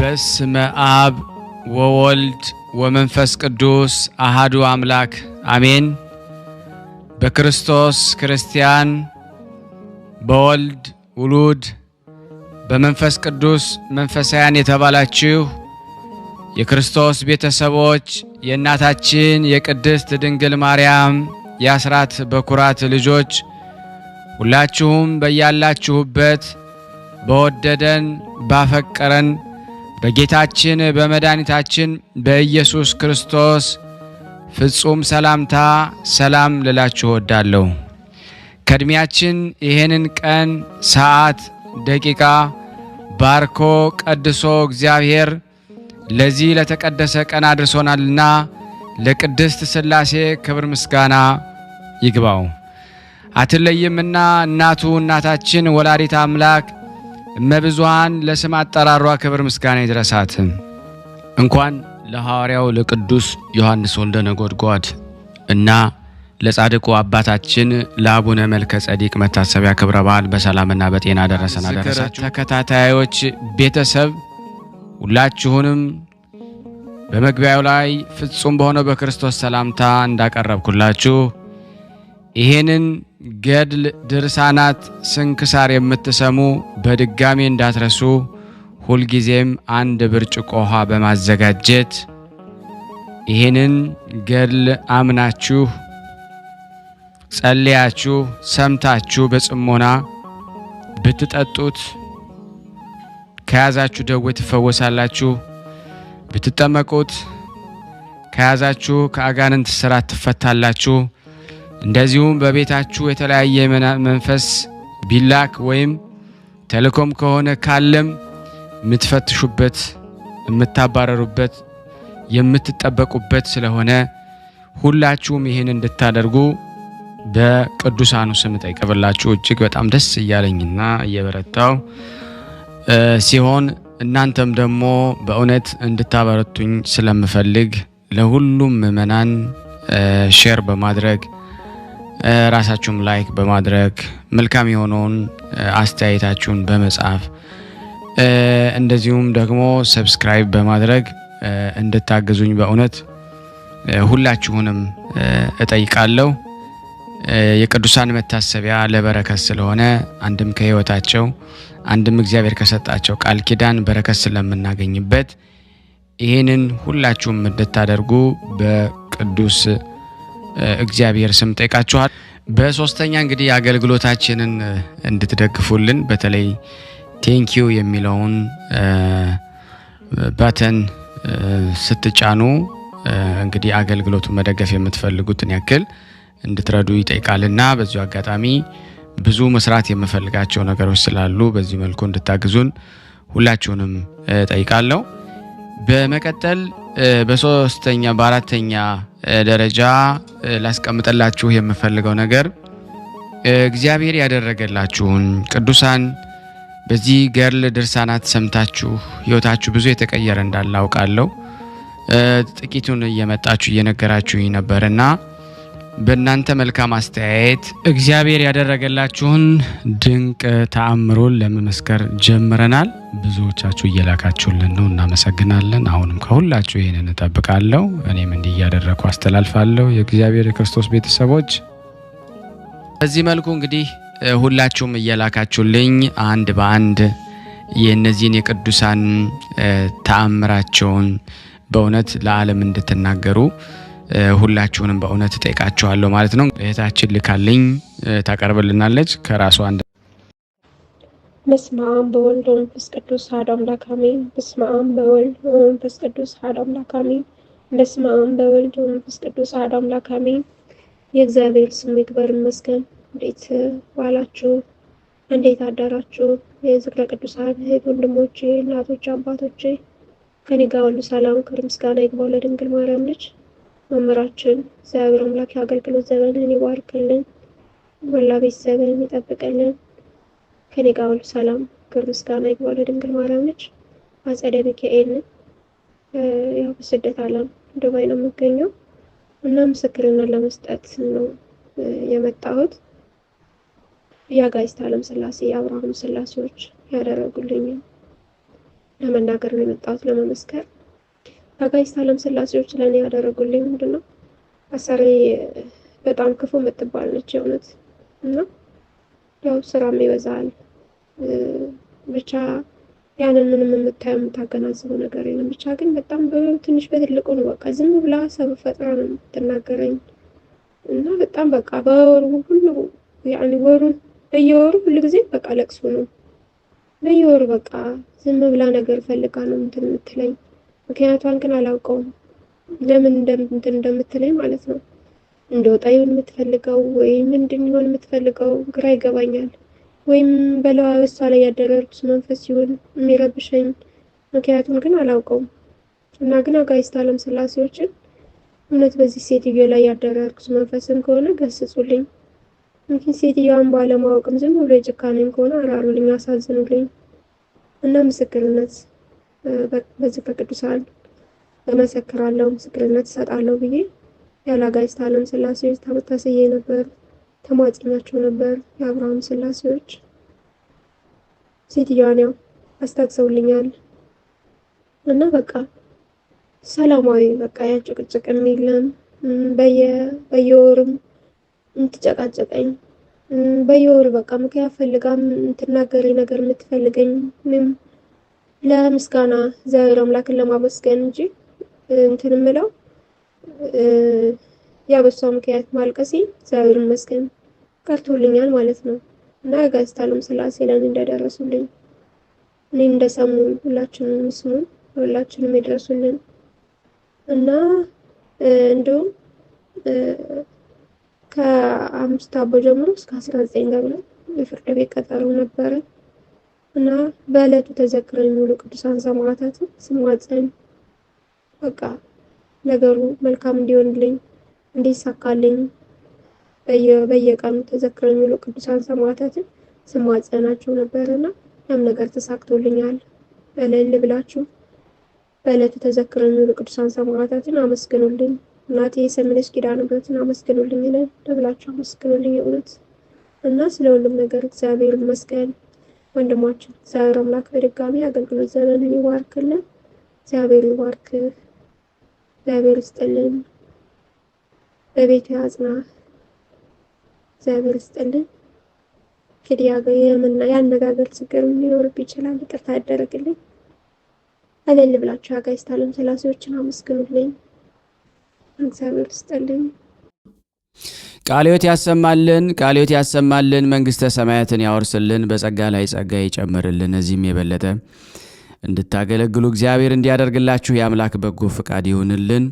በስመ አብ ወወልድ ወመንፈስ ቅዱስ አሐዱ አምላክ አሜን። በክርስቶስ ክርስቲያን በወልድ ውሉድ በመንፈስ ቅዱስ መንፈሳውያን የተባላችሁ የክርስቶስ ቤተሰቦች የእናታችን የቅድስት ድንግል ማርያም የአስራት በኩራት ልጆች ሁላችሁም በያላችሁበት በወደደን ባፈቀረን በጌታችን በመድኃኒታችን በኢየሱስ ክርስቶስ ፍጹም ሰላምታ ሰላም ልላችሁ እወዳለሁ። ከእድሜያችን ይሄንን ቀን ሰዓት ደቂቃ ባርኮ ቀድሶ እግዚአብሔር ለዚህ ለተቀደሰ ቀን አድርሶናልና ለቅድስት ሥላሴ ክብር ምስጋና ይግባው። አትለይምና እናታችን ወላዲተ አምላክ እመብዙኃን ለስም አጠራሯ ክብር ምስጋና ይድረሳት። እንኳን ለሐዋርያው ለቅዱስ ዮሐንስ ወልደ ነጎድጓድ እና ለጻድቁ አባታችን ለአቡነ መልከ ጸዲቅ መታሰቢያ ክብረ በዓል በሰላምና በጤና ደረሰና ደረሳችሁ። ተከታታዮች ቤተሰብ ሁላችሁንም በመግቢያው ላይ ፍጹም በሆነው በክርስቶስ ሰላምታ እንዳቀረብኩላችሁ ይሄንን ገድል ድርሳናት ስንክሳር የምትሰሙ በድጋሚ እንዳትረሱ ሁልጊዜም አንድ ብርጭቆ ውሃ በማዘጋጀት ይሄንን ገድል አምናችሁ ጸልያችሁ ሰምታችሁ በጽሞና ብትጠጡት ከያዛችሁ ደዌ ትፈወሳላችሁ። ብትጠመቁት ከያዛችሁ ከአጋንንት ስራት ትፈታላችሁ። እንደዚሁም በቤታችሁ የተለያየ መንፈስ ቢላክ ወይም ተልኮም ከሆነ ካለም የምትፈትሹበት የምታባረሩበት የምትጠበቁበት ስለሆነ ሁላችሁም ይሄን እንድታደርጉ በቅዱሳኑ ስም ጠይቀብላችሁ እጅግ በጣም ደስ እያለኝና እየበረታው ሲሆን እናንተም ደግሞ በእውነት እንድታበረቱኝ ስለምፈልግ ለሁሉም ምእመናን ሼር በማድረግ ራሳችሁም ላይክ በማድረግ መልካም የሆነውን አስተያየታችሁን በመጻፍ እንደዚሁም ደግሞ ሰብስክራይብ በማድረግ እንድታግዙኝ በእውነት ሁላችሁንም እጠይቃለሁ። የቅዱሳን መታሰቢያ ለበረከት ስለሆነ አንድም ከህይወታቸው አንድም እግዚአብሔር ከሰጣቸው ቃል ኪዳን በረከት ስለምናገኝበት ይሄንን ሁላችሁም እንድታደርጉ በቅዱስ እግዚአብሔር ስም ጠይቃችኋል። በሶስተኛ እንግዲህ አገልግሎታችንን እንድትደግፉልን በተለይ ቴንኪዩ የሚለውን ባተን ስትጫኑ እንግዲህ አገልግሎቱን መደገፍ የምትፈልጉትን ያክል እንድትረዱ ይጠይቃልና በዚሁ አጋጣሚ ብዙ መስራት የምፈልጋቸው ነገሮች ስላሉ በዚህ መልኩ እንድታግዙን ሁላችሁንም ጠይቃለሁ። በመቀጠል በሶስተኛ በአራተኛ ደረጃ ላስቀምጠላችሁ የምፈልገው ነገር እግዚአብሔር ያደረገላችሁን ቅዱሳን በዚህ ገድል ድርሳናት ሰምታችሁ ህይወታችሁ ብዙ የተቀየረ እንዳለ አውቃለሁ። ጥቂቱን እየመጣችሁ እየነገራችሁኝ ነበርና በእናንተ መልካም አስተያየት እግዚአብሔር ያደረገላችሁን ድንቅ ተአምሮን ለመመስከር ጀምረናል። ብዙዎቻችሁ እየላካችሁልን ነው፣ እናመሰግናለን። አሁንም ከሁላችሁ ይሄንን እጠብቃለሁ። እኔም እንዲህ እያደረኩ አስተላልፋለሁ። የእግዚአብሔር የክርስቶስ ቤተሰቦች በዚህ መልኩ እንግዲህ ሁላችሁም እየላካችሁልኝ አንድ በአንድ የእነዚህን የቅዱሳን ተአምራቸውን በእውነት ለዓለም እንድትናገሩ ሁላችሁንም በእውነት ጠይቃችኋለሁ ማለት ነው። እህታችን ልካልኝ ታቀርብልናለች ከራሷ አንድ በስመ አብ በወልድ ወመንፈስ ቅዱስ አሐዱ አምላክ አሜን። በስመ አብ በወልድ ወመንፈስ ቅዱስ አሐዱ አምላክ አሜን። በስመ አብ በወልድ ወመንፈስ ቅዱስ አሐዱ አምላክ አሜን። የእግዚአብሔር ስም ይክበር ይመስገን። እንዴት ዋላችሁ? እንዴት አዳራችሁ? የዝክረ ቅዱሳን እህት ወንድሞቼ፣ እናቶች፣ አባቶቼ ከኔ ጋር ሁሉ ሰላም ክብር ምስጋና ይግባው ለድንግል ማርያም ልጅ መምህራችን እግዚአብሔር አምላክ የአገልግሎት ዘመንን ይባርክልን፣ መላ ቤተሰብን ይጠብቅልን። ከኔ ጋር ሁሉ ሰላም ክብር ምስጋና ይግባው ለድንግል ማርያም ልጅ አጸደ ሚካኤል ያው በስደት ዓለም ዱባይ ነው የምገኘው እና ምስክርነት ለመስጠት ነው የመጣሁት። የአጋዕዝተ ዓለም ሥላሴ የአብርሃም ሥላሴዎች ያደረጉልኝ ለመናገር ነው የመጣሁት፣ ለመመስከር። አጋዕዝተ ዓለም ሥላሴዎች ለእኔ ያደረጉልኝ ምንድነው? አሰሬ በጣም ክፉ የምትባል ነች የእውነት እና ያው ስራም ይበዛል። ብቻ ያንን ምንም የምታገናዝበው ነገር የለም። ብቻ ግን በጣም በትንሽ በትልቁ ነው በቃ ዝም ብላ ሰበብ ፈጥራ ነው የምትናገረኝ እና በጣም በቃ በወሩ ሁሉ ያኔ በየወሩ ሁሉ ጊዜ በቃ ለቅሶ ነው። በየወሩ በቃ ዝም ብላ ነገር ፈልጋ ነው እንትን የምትለኝ። ምክንያቷን ግን አላውቀውም ለምን እንደምትለኝ ማለት ነው። እንደወጣ ይሆን የምትፈልገው ወይ ምንድን ይሆን የምትፈልገው ግራ ይገባኛል። ወይም በለዋወሷ ላይ ያደረርኩት መንፈስ ይሆን የሚረብሸኝ። ምክንያቱም ግን አላውቀውም እና ግን አጋዕዝተ ዓለም ሥላሴዎችን እውነት በዚህ ሴትዮ ላይ ያደረርኩት መንፈስም ከሆነ ገስጹልኝ። ምክንያቱም ሴትዮዋን ባለማወቅም ዝም ብሎ የጭካኔም ከሆነ አራሩልኝ፣ አሳዝኑልኝ እና ምስክርነት በዚህ ከቅዱሳን እመሰክራለሁ፣ ምስክርነት እሰጣለሁ ብዬ ያለ አጋዕዝተ ዓለም ሥላሴዎች ታስዬ ነበር፣ ተማጽኛቸው ነበር። የአብርሃም ሥላሴዎች ሴትዮዋን ያው አስታግሰውልኛል እና በቃ ሰላማዊ በቃ ያጭቅጭቅ የለም። በየወሩም የምትጨቃጨቀኝ በየወሩ በቃ ምክንያት ፈልጋም የምትናገረኝ ነገር የምትፈልገኝ ምንም ለምስጋና እግዚአብሔር አምላክን ለማመስገን እንጂ እንትን የምለው ያ በሷ ምክንያት ማልቀሴ እግዚአብሔር ይመስገን ቀርቶልኛል ማለት ነው እና አጋዕዝተ ዓለም ሥላሴ ለኔ እንደደረሱልኝ እኔ እንደሰሙ ሁላችንም ስሙን ሁላችንም ይድረሱልን እና እንደውም ከአምስት አቦ ጀምሮ እስከ 19 ገብረ የፍርድ ቤት ቀጠሮ ነበረ እና በዕለቱ ተዘክረው የሚውሉ ቅዱሳን ሰማዕታትን ስማጸን በቃ ነገሩ መልካም እንዲሆንልኝ እንዲሳካልኝ በየቀኑ ተዘክረው የሚውሉ ቅዱሳን ሰማዕታትን ስማጸናቸው ነበርና ያም ነገር ተሳክቶልኛል። እልል ብላችሁ በዕለቱ ተዘክረው የሚውሉ ቅዱሳን ሰማዕታትን አመስግኑልኝ። እናቴ የሰምነሽ ኪዳነ ምሕረትን አመስግኑልኝ እልል ብላችሁ አመስግኑልኝ እውነት እና ስለ ሁሉም ነገር እግዚአብሔር ይመስገን። ወንድማችን እግዚአብሔር አምላክ በድጋሚ አገልግሎት ዘመንን ይባርክልን። እግዚአብሔር ይባርክ፣ እግዚአብሔር ይስጥልን፣ በቤቱ ያጽና፣ እግዚአብሔር ይስጥልን። እንግዲህ ያነጋገር ችግር ሊኖርብ ይችላል፣ ይቅርታ ያደረግልኝ። እልል ብላችሁ አጋዕዝተ ዓለም ሥላሴዎችን አመስግኑልኝ። እግዚአብሔር ይስጥልኝ። ቃለ ሕይወት ያሰማልን፣ ቃለ ሕይወት ያሰማልን፣ መንግሥተ ሰማያትን ያወርስልን፣ በጸጋ ላይ ጸጋ ይጨምርልን። እዚህም የበለጠ እንድታገለግሉ እግዚአብሔር እንዲያደርግላችሁ የአምላክ በጎ ፍቃድ ይሁንልን።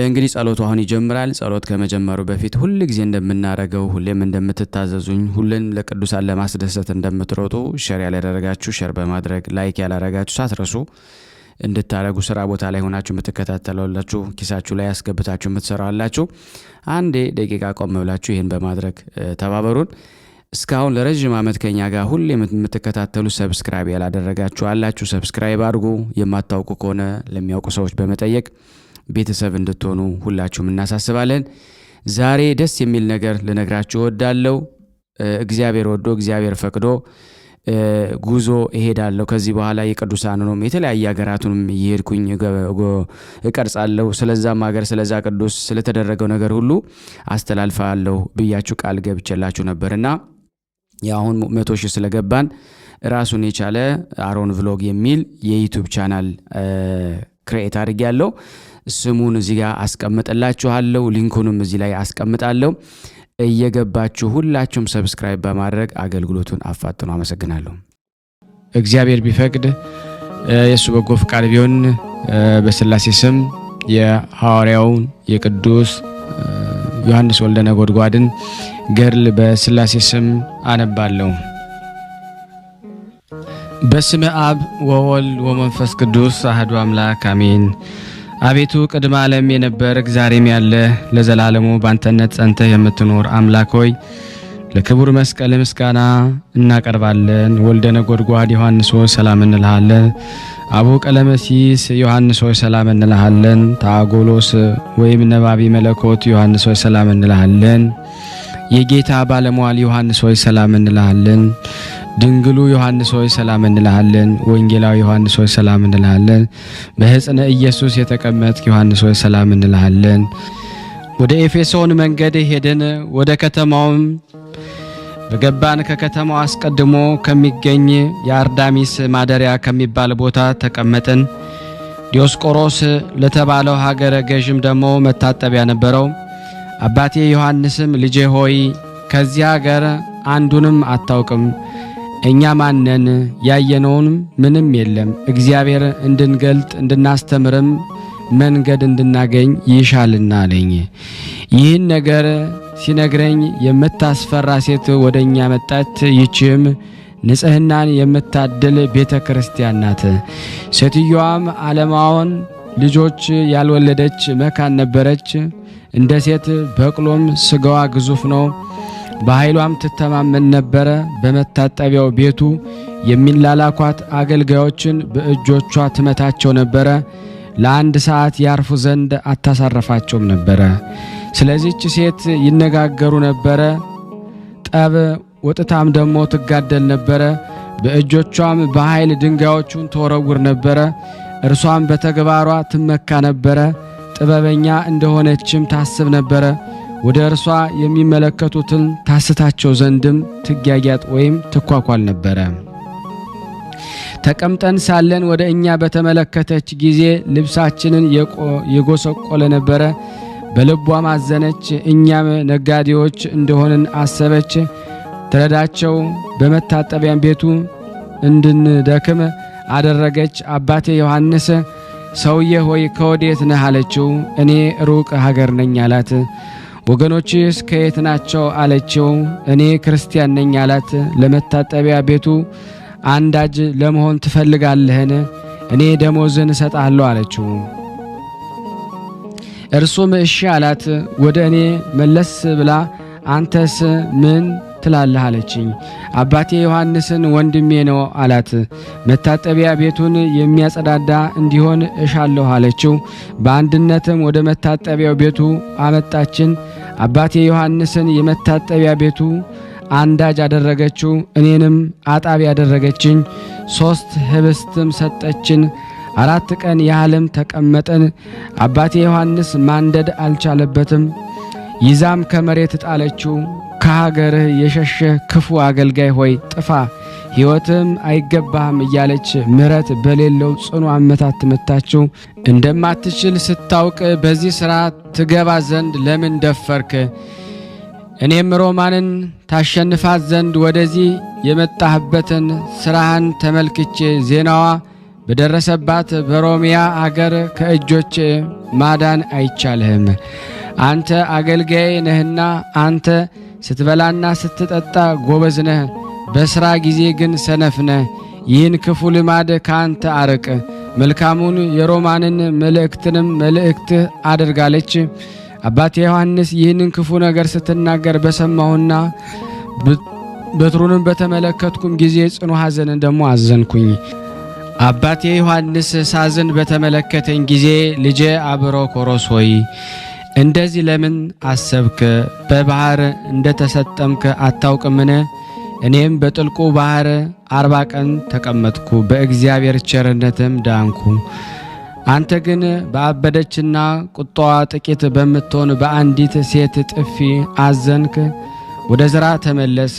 እንግዲህ ጸሎቱ አሁን ይጀምራል። ጸሎት ከመጀመሩ በፊት ሁል ጊዜ እንደምናደርገው ሁሌም እንደምትታዘዙኝ ሁሌም ለቅዱሳን ለማስደሰት እንደምትሮጡ ሸር ያላደረጋችሁ ሸር በማድረግ ላይክ ያላደረጋችሁ ሳትረሱ እንድታረጉ ስራ ቦታ ላይ ሆናችሁ የምትከታተሉላችሁ ኪሳችሁ ላይ ያስገብታችሁ የምትሰራላችሁ አንዴ ደቂቃ ቆም ብላችሁ ይሄን በማድረግ ተባበሩን። እስካሁን ለረጅም ዓመት ከኛ ጋር ሁሌ የምትከታተሉ ሰብስክራይብ ያላደረጋችሁ አላችሁ፣ ሰብስክራይብ አድርጉ። የማታውቁ ከሆነ ለሚያውቁ ሰዎች በመጠየቅ ቤተሰብ እንድትሆኑ ሁላችሁም እናሳስባለን። ዛሬ ደስ የሚል ነገር ልነግራችሁ እወዳለሁ። እግዚአብሔር ወዶ እግዚአብሔር ፈቅዶ ጉዞ እሄዳለሁ። ከዚህ በኋላ የቅዱሳኑንም የተለያየ ሀገራቱንም እየሄድኩኝ እቀርጻለሁ። ስለዛም ሀገር ስለዛ ቅዱስ ስለተደረገው ነገር ሁሉ አስተላልፋለሁ ብያችሁ ቃል ገብቼላችሁ ነበርና ያሁን 100,000 ስለገባን ራሱን የቻለ አሮን ቭሎግ የሚል የዩቲዩብ ቻናል ክሬት አድርጌያለሁ። ስሙን እዚህ ጋር አስቀምጥላችኋለሁ፣ ሊንኩንም እዚህ ላይ አስቀምጣለሁ። እየገባችሁ ሁላችሁም ሰብስክራይብ በማድረግ አገልግሎቱን አፋጥኑ። አመሰግናለሁ። እግዚአብሔር ቢፈቅድ የሱ በጎ ፍቃድ ቢሆን በስላሴ ስም የሐዋርያውን የቅዱስ ዮሐንስ ወልደ ነጎድጓድን ገድል በስላሴ ስም አነባለሁ። በስመ አብ ወወልድ ወመንፈስ ቅዱስ አሐዱ አምላክ አሜን። አቤቱ ቅድመ ዓለም የነበርክ ዛሬም ያለ ለዘላለሙ ባንተነት ጸንተህ የምትኖር አምላክ ሆይ ለክቡር መስቀል ምስጋና እናቀርባለን። ወልደ ነጎድጓድ ዮሐንስ ሆይ ሰላም እንልሃለን። አቡ ቀለመሲስ ዮሐንስ ሆይ ሰላም እንልሃለን። ታጎሎስ ወይም ነባቢ መለኮት ዮሐንስ ሆይ ሰላም እንልሃለን። የጌታ ባለሟል ዮሐንስ ሆይ ሰላም እንልሃለን። ድንግሉ ዮሐንስ ሆይ ሰላም እንልሃለን። ወንጌላዊ ዮሐንስ ሆይ ሰላም እንልሃለን። በሕፅነ ኢየሱስ የተቀመጥክ ዮሐንስ ሆይ ሰላም እንልሃለን። ወደ ኤፌሶን መንገድ ሄደን ወደ ከተማውም በገባን ከከተማው አስቀድሞ ከሚገኝ የአርዳሚስ ማደሪያ ከሚባል ቦታ ተቀመጥን። ዲዮስቆሮስ ለተባለው ሀገረ ገዥም ደግሞ መታጠቢያ ነበረው። አባቴ ዮሐንስም ልጄ ሆይ ከዚህ ሀገር አንዱንም አታውቅም፣ እኛ ማነን? ያየነውንም ምንም የለም። እግዚአብሔር እንድንገልጥ እንድናስተምርም መንገድ እንድናገኝ ይሻልና አለኝ። ይህን ነገር ሲነግረኝ የምታስፈራ ሴት ወደኛ መጣች። ይህችም ንጽሕናን የምታድል ቤተ ክርስቲያን ናት። ሴትዮዋም ዓለማውን ልጆች ያልወለደች መካን ነበረች። እንደ ሴት በቅሎም ስጋዋ ግዙፍ ነው። በኃይሏም ትተማመን ነበረ። በመታጠቢያው ቤቱ የሚላላኳት አገልጋዮችን በእጆቿ ትመታቸው ነበረ። ለአንድ ሰዓት ያርፉ ዘንድ አታሳረፋቸውም ነበረ። ስለዚህች ሴት ይነጋገሩ ነበረ። ጠብ ወጥታም ደግሞ ትጋደል ነበረ። በእጆቿም በኃይል ድንጋዮቹን ተወረውር ነበረ። እርሷም በተግባሯ ትመካ ነበረ። ጥበበኛ እንደሆነችም ታስብ ነበረ። ወደ እርሷ የሚመለከቱትን ታስታቸው ዘንድም ትጋጊያጥ ወይም ትኳኳል ነበረ። ተቀምጠን ሳለን ወደ እኛ በተመለከተች ጊዜ ልብሳችንን የጎሰቆለ ነበረ። በልቧም አዘነች። እኛም ነጋዴዎች እንደሆንን አሰበች። ትረዳቸው በመታጠቢያን ቤቱ እንድንደክም አደረገች። አባቴ ዮሐንስ ሰውዬ ሆይ ከወዴት ነህ አለችው። እኔ ሩቅ ሀገር ነኝ አላት። ወገኖችስ ከየት ናቸው አለችው። እኔ ክርስቲያን ነኝ አላት። ለመታጠቢያ ቤቱ አንዳጅ ለመሆን ትፈልጋለህን? እኔ ደሞዝን እሰጣለሁ አለችው። እርሱም እሺ አላት። ወደ እኔ መለስ ብላ አንተስ ምን ትላለህ አለችኝ። አባቴ ዮሐንስን ወንድሜ ነው አላት። መታጠቢያ ቤቱን የሚያጸዳዳ እንዲሆን እሻለሁ አለችው። በአንድነትም ወደ መታጠቢያው ቤቱ አመጣችን። አባቴ ዮሐንስን የመታጠቢያ ቤቱ አንዳጅ አደረገችው፣ እኔንም አጣቢ አደረገችኝ። 3 ህብስትም ሰጠችን። 4 ቀን ያህልም ተቀመጠን። አባቴ ዮሐንስ ማንደድ አልቻለበትም። ይዛም ከመሬት ጣለችው። ከሀገርህ የሸሸ ክፉ አገልጋይ ሆይ ጥፋ፣ ሕይወትም አይገባህም እያለች ምሕረት በሌለው ጽኑ አመታት መታችው። እንደማትችል ስታውቅ በዚህ ሥራ ትገባ ዘንድ ለምን ደፈርክ? እኔም ሮማንን ታሸንፋት ዘንድ ወደዚህ የመጣህበትን ሥራህን ተመልክቼ ዜናዋ በደረሰባት በሮሚያ አገር ከእጆች ማዳን አይቻልህም። አንተ አገልጋይ ነህና አንተ ስትበላና ስትጠጣ ጎበዝ ነህ፣ በሥራ ጊዜ ግን ሰነፍ ነህ። ይህን ክፉ ልማድ ካንተ አርቅ። መልካሙን የሮማንን መልእክትንም መልእክትህ አድርጋለች። አባቴ ዮሐንስ ይህንን ክፉ ነገር ስትናገር በሰማሁና በትሩንም በተመለከትኩም ጊዜ ጽኑ ሐዘንን ደግሞ አዘንኩኝ። አባቴ ዮሐንስ ሳዝን በተመለከተኝ ጊዜ ልጄ አብሮኮሮስ ሆይ እንደዚህ ለምን አሰብክ? በባህር እንደተሰጠምክ አታውቅምን? እኔም በጥልቁ ባህር 40 ቀን ተቀመጥኩ፣ በእግዚአብሔር ቸርነትም ዳንኩ። አንተ ግን በአበደችና ቁጣዋ ጥቂት በምትሆን በአንዲት ሴት ጥፊ አዘንክ። ወደ ሥራ ተመለስ፣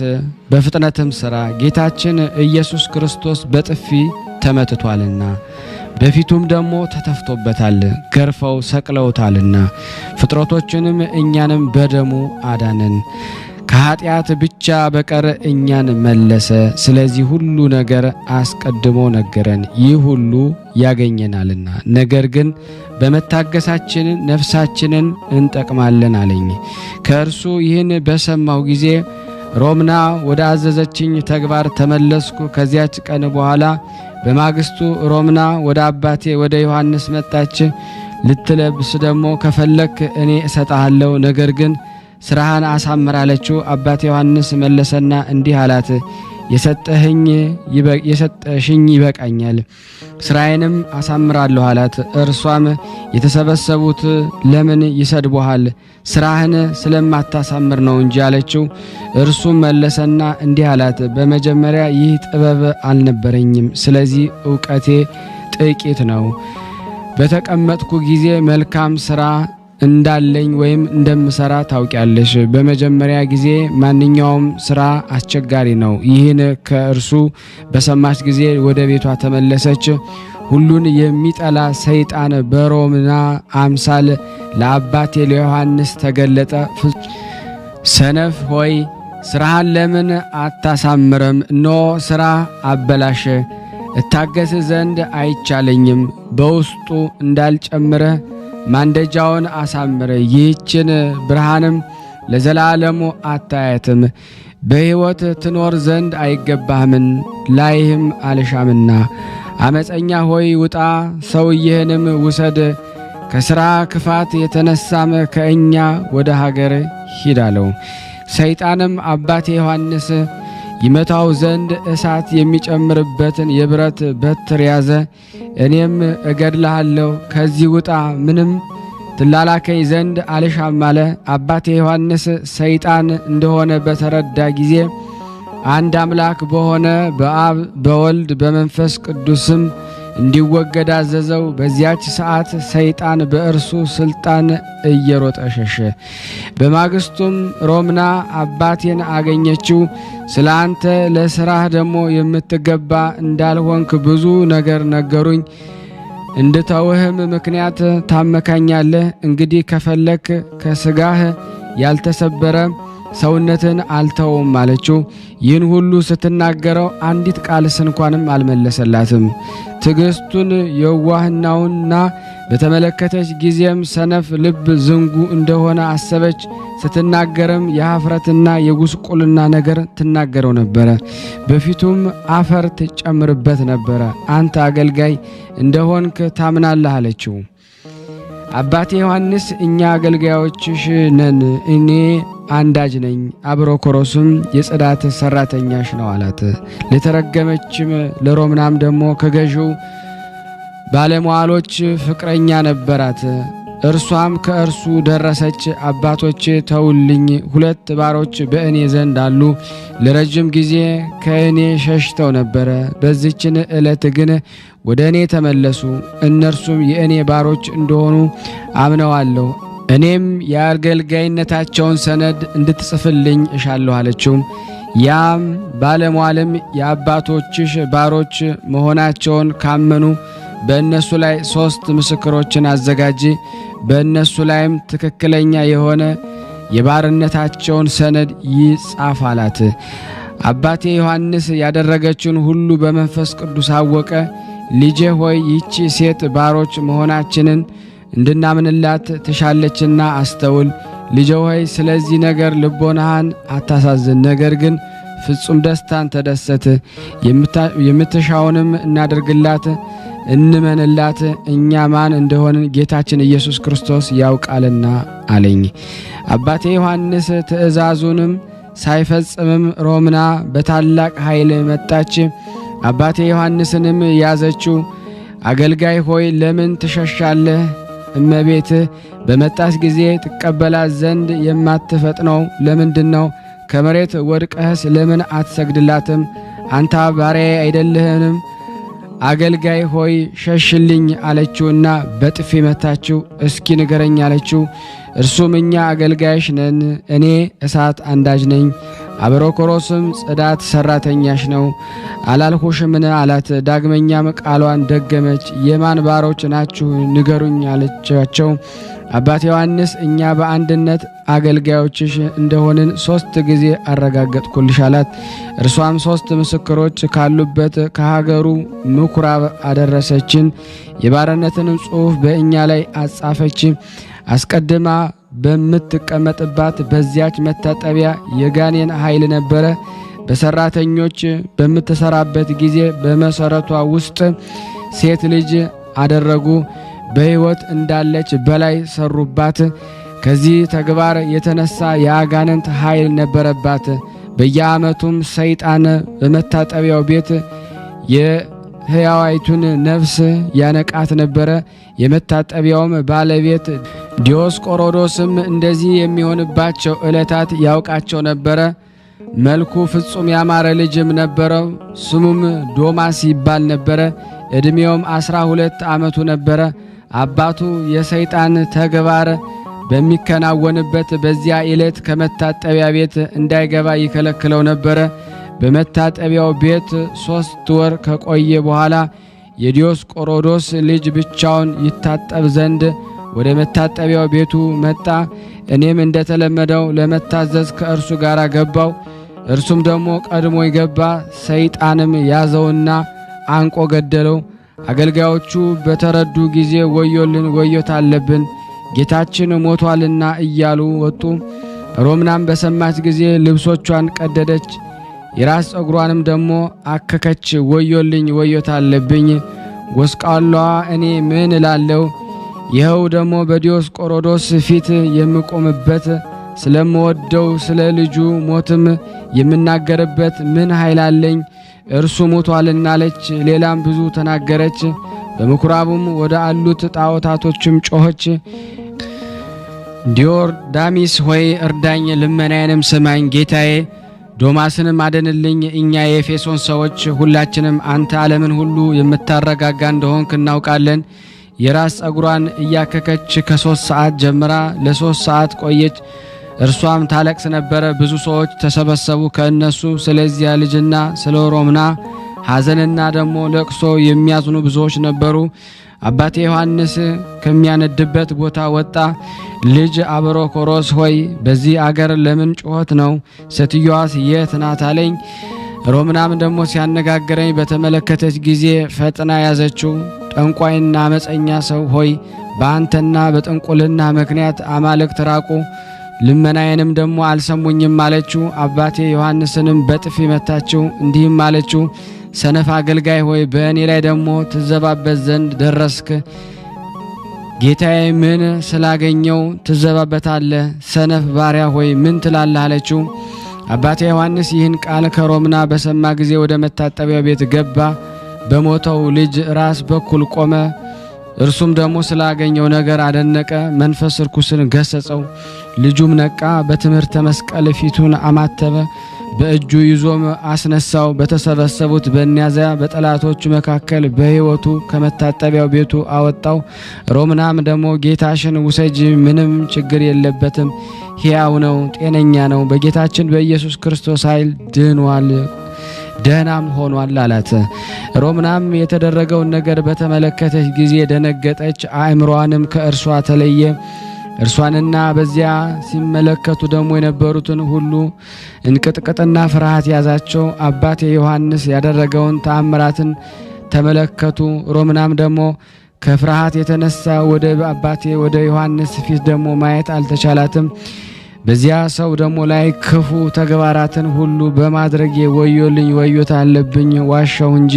በፍጥነትም ሥራ። ጌታችን ኢየሱስ ክርስቶስ በጥፊ ተመትቷልና በፊቱም ደግሞ ተተፍቶበታል፣ ገርፈው ሰቅለውታልና። ፍጥረቶችንም እኛንም በደሙ አዳነን። ከኃጢአት ብቻ በቀር እኛን መለሰ። ስለዚህ ሁሉ ነገር አስቀድሞ ነገረን፣ ይህ ሁሉ ያገኘናልና። ነገር ግን በመታገሳችን ነፍሳችንን እንጠቅማለን አለኝ። ከእርሱ ይህን በሰማሁ ጊዜ ሮምና ወደ አዘዘችኝ ተግባር ተመለስኩ። ከዚያች ቀን በኋላ በማግስቱ ሮምና ወደ አባቴ ወደ ዮሐንስ መጣች። ልትለብስ ደግሞ ከፈለክ እኔ እሰጣለሁ፣ ነገር ግን ስራህን አሳምራለችው። አባቴ ዮሐንስ መለሰና እንዲህ አላት፣ የሰጠሽኝ ይበቃኛል፣ ስራዬንም አሳምራለሁ አላት። እርሷም የተሰበሰቡት ለምን ይሰድቡሃል? ስራህን ስለማታሳምር ነው እንጂ አለችው። እርሱም መለሰና እንዲህ አላት፣ በመጀመሪያ ይህ ጥበብ አልነበረኝም፣ ስለዚህ ዕውቀቴ ጥቂት ነው። በተቀመጥኩ ጊዜ መልካም ስራ እንዳለኝ ወይም እንደምሰራ ታውቂያለሽ። በመጀመሪያ ጊዜ ማንኛውም ስራ አስቸጋሪ ነው። ይህን ከእርሱ በሰማች ጊዜ ወደ ቤቷ ተመለሰች። ሁሉን የሚጠላ ሰይጣን በሮምና አምሳል ለአባቴ ለዮሐንስ ተገለጠ። ሰነፍ ሆይ ስራህን ለምን አታሳምርም? እነሆ ስራ አበላሸ። እታገስ ዘንድ አይቻለኝም። በውስጡ እንዳልጨምረህ ማንደጃውን አሳምረ፣ ይህችን ብርሃንም ለዘላለሙ አታያትም። በሕይወት ትኖር ዘንድ አይገባህምን ላይህም አልሻምና። አመፀኛ ሆይ ውጣ፣ ሰውዬህንም ውሰድ፣ ከሥራ ክፋት የተነሳም ከእኛ ወደ ሀገር ሂድ አለው። ሰይጣንም አባቴ ዮሐንስ ይመታው ዘንድ እሳት የሚጨምርበትን የብረት በትር ያዘ። እኔም እገድልሃለሁ፣ ከዚህ ውጣ፣ ምንም ትላላከኝ ዘንድ አልሻም አለ። አባቴ ዮሐንስ ሰይጣን እንደሆነ በተረዳ ጊዜ አንድ አምላክ በሆነ በአብ በወልድ በመንፈስ ቅዱስም እንዲወገድ አዘዘው። በዚያች ሰዓት ሰይጣን በእርሱ ስልጣን እየሮጠ ሸሸ። በማግስቱም ሮምና አባቴን አገኘችው። ስለ አንተ ለሥራህ ደግሞ የምትገባ እንዳልሆንክ ብዙ ነገር ነገሩኝ። እንድተውህም ምክንያት ታመካኛለህ። እንግዲህ ከፈለክ ከሥጋህ ያልተሰበረ ሰውነትን አልተውም አለችው። ይህን ሁሉ ስትናገረው አንዲት ቃልስ እንኳንም አልመለሰላትም። ትዕግስቱን የዋህናውና በተመለከተች ጊዜም ሰነፍ ልብ ዝንጉ እንደሆነ አሰበች። ስትናገርም የኀፍረትና የጉስቁልና ነገር ትናገረው ነበረ። በፊቱም አፈር ትጨምርበት ነበረ። አንተ አገልጋይ እንደሆንክ ታምናለህ አለችው። አባቴ ዮሐንስ እኛ አገልጋዮችሽ ነን፣ እኔ አንዳጅ ነኝ፣ አብሮኮሮስም የጽዳት ሰራተኛሽ ነው አላት። ለተረገመችም ለሮምናም ደግሞ ከገዢው ባለሟሎች ፍቅረኛ ነበራት። እርሷም ከእርሱ ደረሰች። አባቶች ተውልኝ፣ 2 ባሮች በእኔ ዘንድ አሉ፣ ለረጅም ጊዜ ከእኔ ሸሽተው ነበረ። በዚችን ዕለት ግን ወደ እኔ ተመለሱ። እነርሱም የእኔ ባሮች እንደሆኑ አምነዋለሁ። እኔም የአገልጋይነታቸውን ሰነድ እንድትጽፍልኝ እሻለሁ አለችው። ያም ባለሟልም የአባቶችሽ ባሮች መሆናቸውን ካመኑ በእነሱ ላይ 3 ምስክሮችን አዘጋጂ፣ በእነሱ ላይም ትክክለኛ የሆነ የባርነታቸውን ሰነድ ይጻፍ አላት። አባቴ ዮሐንስ ያደረገችውን ሁሉ በመንፈስ ቅዱስ አወቀ። ልጄ ሆይ ይህች ሴት ባሮች መሆናችንን እንድናምንላት ትሻለችና አስተውል። ልጄ ሆይ ስለዚህ ነገር ልቦናህን አታሳዝን፣ ነገር ግን ፍጹም ደስታን ተደሰት። የምትሻውንም እናደርግላት፣ እንመንላት። እኛ ማን እንደሆንን ጌታችን ኢየሱስ ክርስቶስ ያውቃልና አለኝ። አባቴ ዮሐንስ ትእዛዙንም ሳይፈጽምም ሮምና በታላቅ ኃይል መጣች። አባቴ ዮሐንስንም ያዘችው። አገልጋይ ሆይ ለምን ትሸሻለህ? እመቤት በመጣች ጊዜ ትቀበላት ዘንድ የማትፈጥነው ለምንድን ነው? ከመሬት ወድቀህስ ለምን አትሰግድላትም? አንተ ባሪያዬ አይደለህንም? አገልጋይ ሆይ ሸሽልኝ አለችውና በጥፊ መታችው። እስኪ ንገረኝ አለችው። እርሱም እኛ አገልጋይሽ ነን፣ እኔ እሳት አንዳጅ ነኝ፣ አብሮኮሮስም ጽዳት ሰራተኛሽ ነው አላልሁሽምን አላት። ዳግመኛም ቃሏን ደገመች። የማን ባሮች ናችሁ ንገሩኝ አለቻቸው። አባት ዮሐንስ እኛ በአንድነት አገልጋዮችሽ እንደሆንን 3 ጊዜ አረጋገጥኩልሽ አላት። እርሷም 3 ምስክሮች ካሉበት ከሀገሩ ምኩራብ አደረሰችን። የባርነትንም ጽሑፍ በእኛ ላይ አጻፈች። አስቀድማ በምትቀመጥባት በዚያች መታጠቢያ የጋኔን ኃይል ነበረ። በሰራተኞች በምትሰራበት ጊዜ በመሰረቷ ውስጥ ሴት ልጅ አደረጉ። በሕይወት እንዳለች በላይ ሰሩባት። ከዚህ ተግባር የተነሳ የአጋንንት ኃይል ነበረባት። በየዓመቱም ሰይጣን በመታጠቢያው ቤት የሕያዋይቱን ነፍስ ያነቃት ነበረ። የመታጠቢያውም ባለቤት ዲዮስቆሮዶስም እንደዚህ የሚሆንባቸው ዕለታት ያውቃቸው ነበረ። መልኩ ፍጹም ያማረ ልጅም ነበረው። ስሙም ዶማስ ይባል ነበረ። ዕድሜውም 12 ዓመቱ ነበረ። አባቱ የሰይጣን ተግባር በሚከናወንበት በዚያ ዕለት ከመታጠቢያ ቤት እንዳይገባ ይከለክለው ነበረ። በመታጠቢያው ቤት 3 ወር ከቆየ በኋላ የዲዮስቆሮዶስ ልጅ ብቻውን ይታጠብ ዘንድ ወደ መታጠቢያው ቤቱ መጣ። እኔም እንደተለመደው ለመታዘዝ ከእርሱ ጋር ገባው። እርሱም ደግሞ ቀድሞ ይገባ። ሰይጣንም ያዘውና አንቆ ገደለው። አገልጋዮቹ በተረዱ ጊዜ ወዮልን፣ ወዮት አለብን፣ ጌታችን ሞቷልና እያሉ ወጡ። ሮምናም በሰማች ጊዜ ልብሶቿን ቀደደች፣ የራስ ጸጉሯንም ደግሞ አከከች። ወዮልኝ፣ ወዮት አለብኝ፣ ጎስቋላዋ እኔ ምን እላለሁ? ይኸው ደግሞ በዲዮስቆሮዶስ ፊት የምቆምበት ስለምወደው ስለ ልጁ ሞትም የምናገርበት ምን ኃይል አለኝ? እርሱ ሞቷልና አለች። ሌላም ብዙ ተናገረች። በምኩራቡም ወደ አሉት ጣዖታቶችም ጮኸች። ዲዮርዳሚስ ሆይ እርዳኝ፣ ልመናዬንም ስማኝ። ጌታዬ ዶማስንም አደንልኝ። እኛ የኤፌሶን ሰዎች ሁላችንም አንተ ዓለምን ሁሉ የምታረጋጋ እንደሆንክ እናውቃለን። የራስ ጸጉሯን እያከከች ከ3 ሰዓት ጀምራ ለ3 ሰዓት ቆየች። እርሷም ታለቅስ ነበረ። ብዙ ሰዎች ተሰበሰቡ። ከእነሱ ስለዚያ ልጅና ስለ ሮምና ሐዘንና ደግሞ ለቅሶ የሚያዝኑ ብዙዎች ነበሩ። አባቴ ዮሐንስ ከሚያነድበት ቦታ ወጣ። ልጅ አብሮኮሮስ ሆይ በዚህ አገር ለምን ጩኸት ነው? ሴትዮዋስ የት ናት አለኝ። ሮምናም ደግሞ ሲያነጋግረኝ በተመለከተች ጊዜ ፈጥና ያዘችው። ጠንቋይና አመፀኛ ሰው ሆይ በአንተና በጥንቁልና ምክንያት አማልክት ራቁ፣ ልመናዬንም ደግሞ አልሰሙኝም አለችው። አባቴ ዮሐንስንም በጥፊ መታችው፣ እንዲህም አለችው፣ ሰነፍ አገልጋይ ሆይ በእኔ ላይ ደግሞ ትዘባበት ዘንድ ደረስክ። ጌታዬ ምን ስላገኘው ትዘባበታለህ? ሰነፍ ባሪያ ሆይ ምን ትላለህ? አለችው። አባቴ ዮሐንስ ይህን ቃል ከሮምና በሰማ ጊዜ ወደ መታጠቢያ ቤት ገባ። በሞተው ልጅ ራስ በኩል ቆመ። እርሱም ደግሞ ስላገኘው ነገር አደነቀ። መንፈስ ርኩስን ገሰጸው። ልጁም ነቃ። በትምህርተ መስቀል ፊቱን አማተበ። በእጁ ይዞም አስነሳው። በተሰበሰቡት በእኒያዚያ በጠላቶቹ መካከል በሕይወቱ ከመታጠቢያው ቤቱ አወጣው። ሮምናም ደግሞ ጌታሽን ውሰጂ፣ ምንም ችግር የለበትም፣ ሕያው ነው፣ ጤነኛ ነው፣ በጌታችን በኢየሱስ ክርስቶስ ኃይል ድኗል፣ ደህናም ሆኗል አላት። ሮምናም የተደረገውን ነገር በተመለከተች ጊዜ ደነገጠች፣ አእምሮዋንም ከእርሷ ተለየ። እርሷንና በዚያ ሲመለከቱ ደግሞ የነበሩትን ሁሉ እንቅጥቅጥና ፍርሃት ያዛቸው። አባቴ ዮሐንስ ያደረገውን ተአምራትን ተመለከቱ። ሮምናም ደግሞ ከፍርሃት የተነሳ ወደ አባቴ ወደ ዮሐንስ ፊት ደግሞ ማየት አልተቻላትም። በዚያ ሰው ደግሞ ላይ ክፉ ተግባራትን ሁሉ በማድረጌ ወዮልኝ፣ ወዮት አለብኝ፣ ዋሻው እንጂ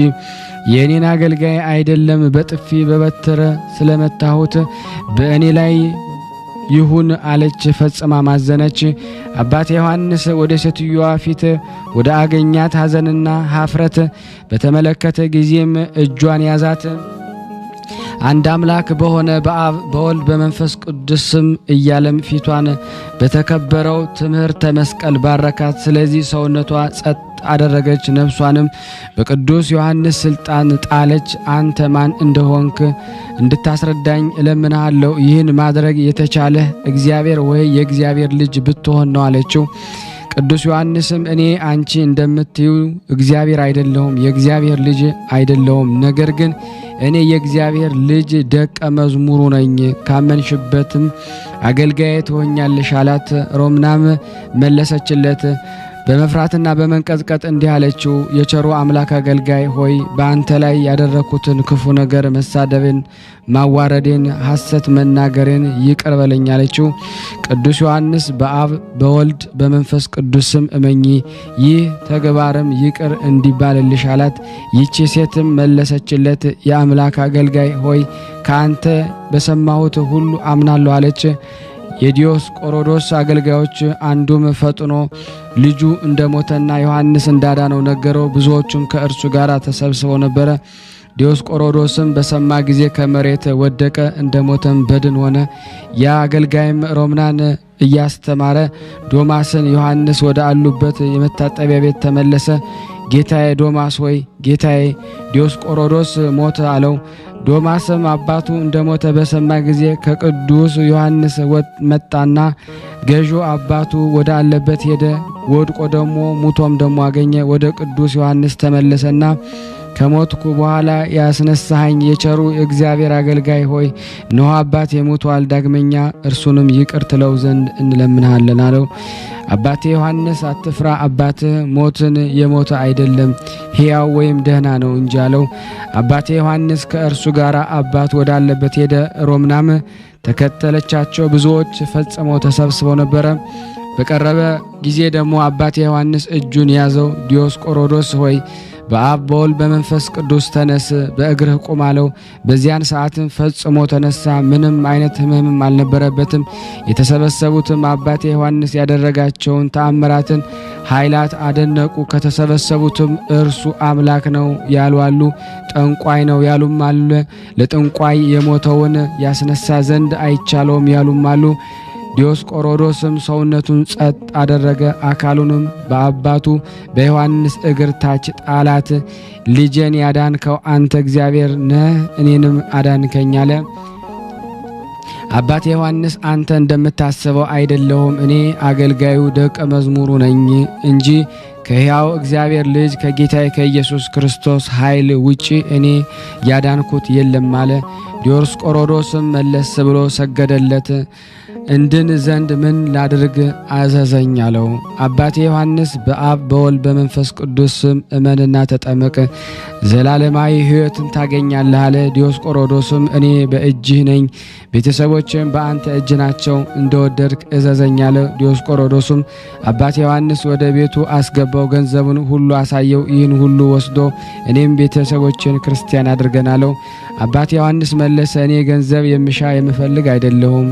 የእኔን አገልጋይ አይደለም። በጥፊ በበትር ስለመታሁት በእኔ ላይ ይሁን አለች። ፈጽማ ማዘነች። አባቴ ዮሐንስ ወደ ሴትዮዋ ፊት ወደ አገኛት ሐዘንና ኀፍረት በተመለከተ ጊዜም እጇን ያዛት። አንድ አምላክ በሆነ በአብ በወልድ በመንፈስ ቅዱስ ስም እያለም ፊቷን በተከበረው ትምህርተ መስቀል ባረካት። ስለዚህ ሰውነቷ ጸጥ አደረገች፣ ነፍሷንም በቅዱስ ዮሐንስ ስልጣን ጣለች። አንተ ማን እንደሆንክ እንድታስረዳኝ እለምንሃለሁ። ይህን ማድረግ የተቻለህ እግዚአብሔር ወይ የእግዚአብሔር ልጅ ብትሆን ነው አለችው። ቅዱስ ዮሐንስም እኔ አንቺ እንደምትዩ እግዚአብሔር አይደለሁም፣ የእግዚአብሔር ልጅ አይደለሁም። ነገር ግን እኔ የእግዚአብሔር ልጅ ደቀ መዝሙሩ ነኝ፣ ካመንሽበትም አገልጋዬ ትሆኛለሽ አላት። ሮምናም መለሰችለት በመፍራትና በመንቀጥቀጥ እንዲህ አለችው፣ የቸሩ አምላክ አገልጋይ ሆይ በአንተ ላይ ያደረኩትን ክፉ ነገር፣ መሳደብን፣ ማዋረዴን፣ ሐሰት መናገሬን ይቅር በለኝ አለችው። ቅዱስ ዮሐንስ በአብ በወልድ በመንፈስ ቅዱስ ስም እመኚ፣ ይህ ተግባርም ይቅር እንዲባልልሽ አላት። ይቺ ሴትም መለሰችለት፣ የአምላክ አገልጋይ ሆይ ከአንተ በሰማሁት ሁሉ አምናለሁ አለች። የዲዮስቆሮዶስ አገልጋዮች አንዱም ፈጥኖ ልጁ እንደሞተና ዮሐንስ እንዳዳነው ነገረው። ብዙዎቹም ከእርሱ ጋር ተሰብስበው ነበረ። ዲዮስቆሮዶስም በሰማ ጊዜ ከመሬት ወደቀ፣ እንደሞተም በድን ሆነ። ያ አገልጋይም ሮምናን እያስተማረ ዶማስን ዮሐንስ ወደ አሉበት የመታጠቢያ ቤት ተመለሰ። ጌታዬ ዶማስ ሆይ ጌታዬ ዲዮስቆሮዶስ ሞተ አለው። ዶማስም አባቱ እንደሞተ በሰማ ጊዜ ከቅዱስ ዮሐንስ መጣና ገዡ አባቱ ወደ አለበት ሄደ። ወድቆ ደሞ ሙቶም ደሞ አገኘ። ወደ ቅዱስ ዮሐንስ ተመለሰና ከሞትኩ በኋላ ያስነሳኸኝ የቸሩ እግዚአብሔር አገልጋይ ሆይ እነሆ አባቴ ሞቷል፣ ዳግመኛ እርሱንም ይቅር ትለው ዘንድ እንለምንሃለን አለው። አባቴ ዮሐንስ አትፍራ፣ አባትህ ሞትን የሞተ አይደለም ሕያው ወይም ደህና ነው እንጂ አለው። አባቴ ዮሐንስ ከእርሱ ጋር አባት ወዳለበት ሄደ። ሮምናም ተከተለቻቸው። ብዙዎች ፈጽመው ተሰብስበው ነበረ። በቀረበ ጊዜ ደግሞ አባቴ ዮሐንስ እጁን ያዘው። ዲዮስቆሮዶስ ሆይ በአብ በወልድ በመንፈስ ቅዱስ ተነስ፣ በእግርህ ቁም አለው። በዚያን ሰዓትም ፈጽሞ ተነሳ፣ ምንም አይነት ሕመምም አልነበረበትም። የተሰበሰቡትም አባቴ ዮሐንስ ያደረጋቸውን ተአምራትን ኃይላት አደነቁ። ከተሰበሰቡትም እርሱ አምላክ ነው ያሉ አሉ፣ ጠንቋይ ነው ያሉም አሉ፣ ለጠንቋይ የሞተውን ያስነሳ ዘንድ አይቻለውም ያሉም አሉ። ዲዮስቆሮዶስም ሰውነቱን ጸጥ አደረገ፣ አካሉንም በአባቱ በዮሐንስ እግር ታች ጣላት። ልጄን ያዳንከው አንተ እግዚአብሔር ነህ፣ እኔንም አዳንከኝ አለ። አባቴ ዮሐንስ አንተ እንደምታስበው አይደለሁም፣ እኔ አገልጋዩ ደቀ መዝሙሩ ነኝ እንጂ ከሕያው እግዚአብሔር ልጅ ከጌታዬ ከኢየሱስ ክርስቶስ ኃይል ውጪ እኔ ያዳንኩት የለም አለ። ዲዮስቆሮዶስም መለስ ብሎ ሰገደለት። እንድን ዘንድ ምን ላድርግ አዘዘኝ አለው። አባቴ ዮሐንስ በአብ በወልድ በመንፈስ ቅዱስ ስም እመንና ተጠመቅ ዘላለማዊ ሕይወትን ታገኛለህ አለ። ዲዮስቆሮዶስም እኔ በእጅህ ነኝ፣ ቤተሰቦችም በአንተ እጅ ናቸው፣ እንደወደድክ እዘዘኝ አለ። ዲዮስቆሮዶስም አባቴ ዮሐንስ ወደ ቤቱ አስገባው፣ ገንዘቡን ሁሉ አሳየው። ይህን ሁሉ ወስዶ እኔም ቤተሰቦችን ክርስቲያን አድርገን አለው። አባቴ ዮሐንስ መለሰ፣ እኔ ገንዘብ የምሻ የምፈልግ አይደለሁም፣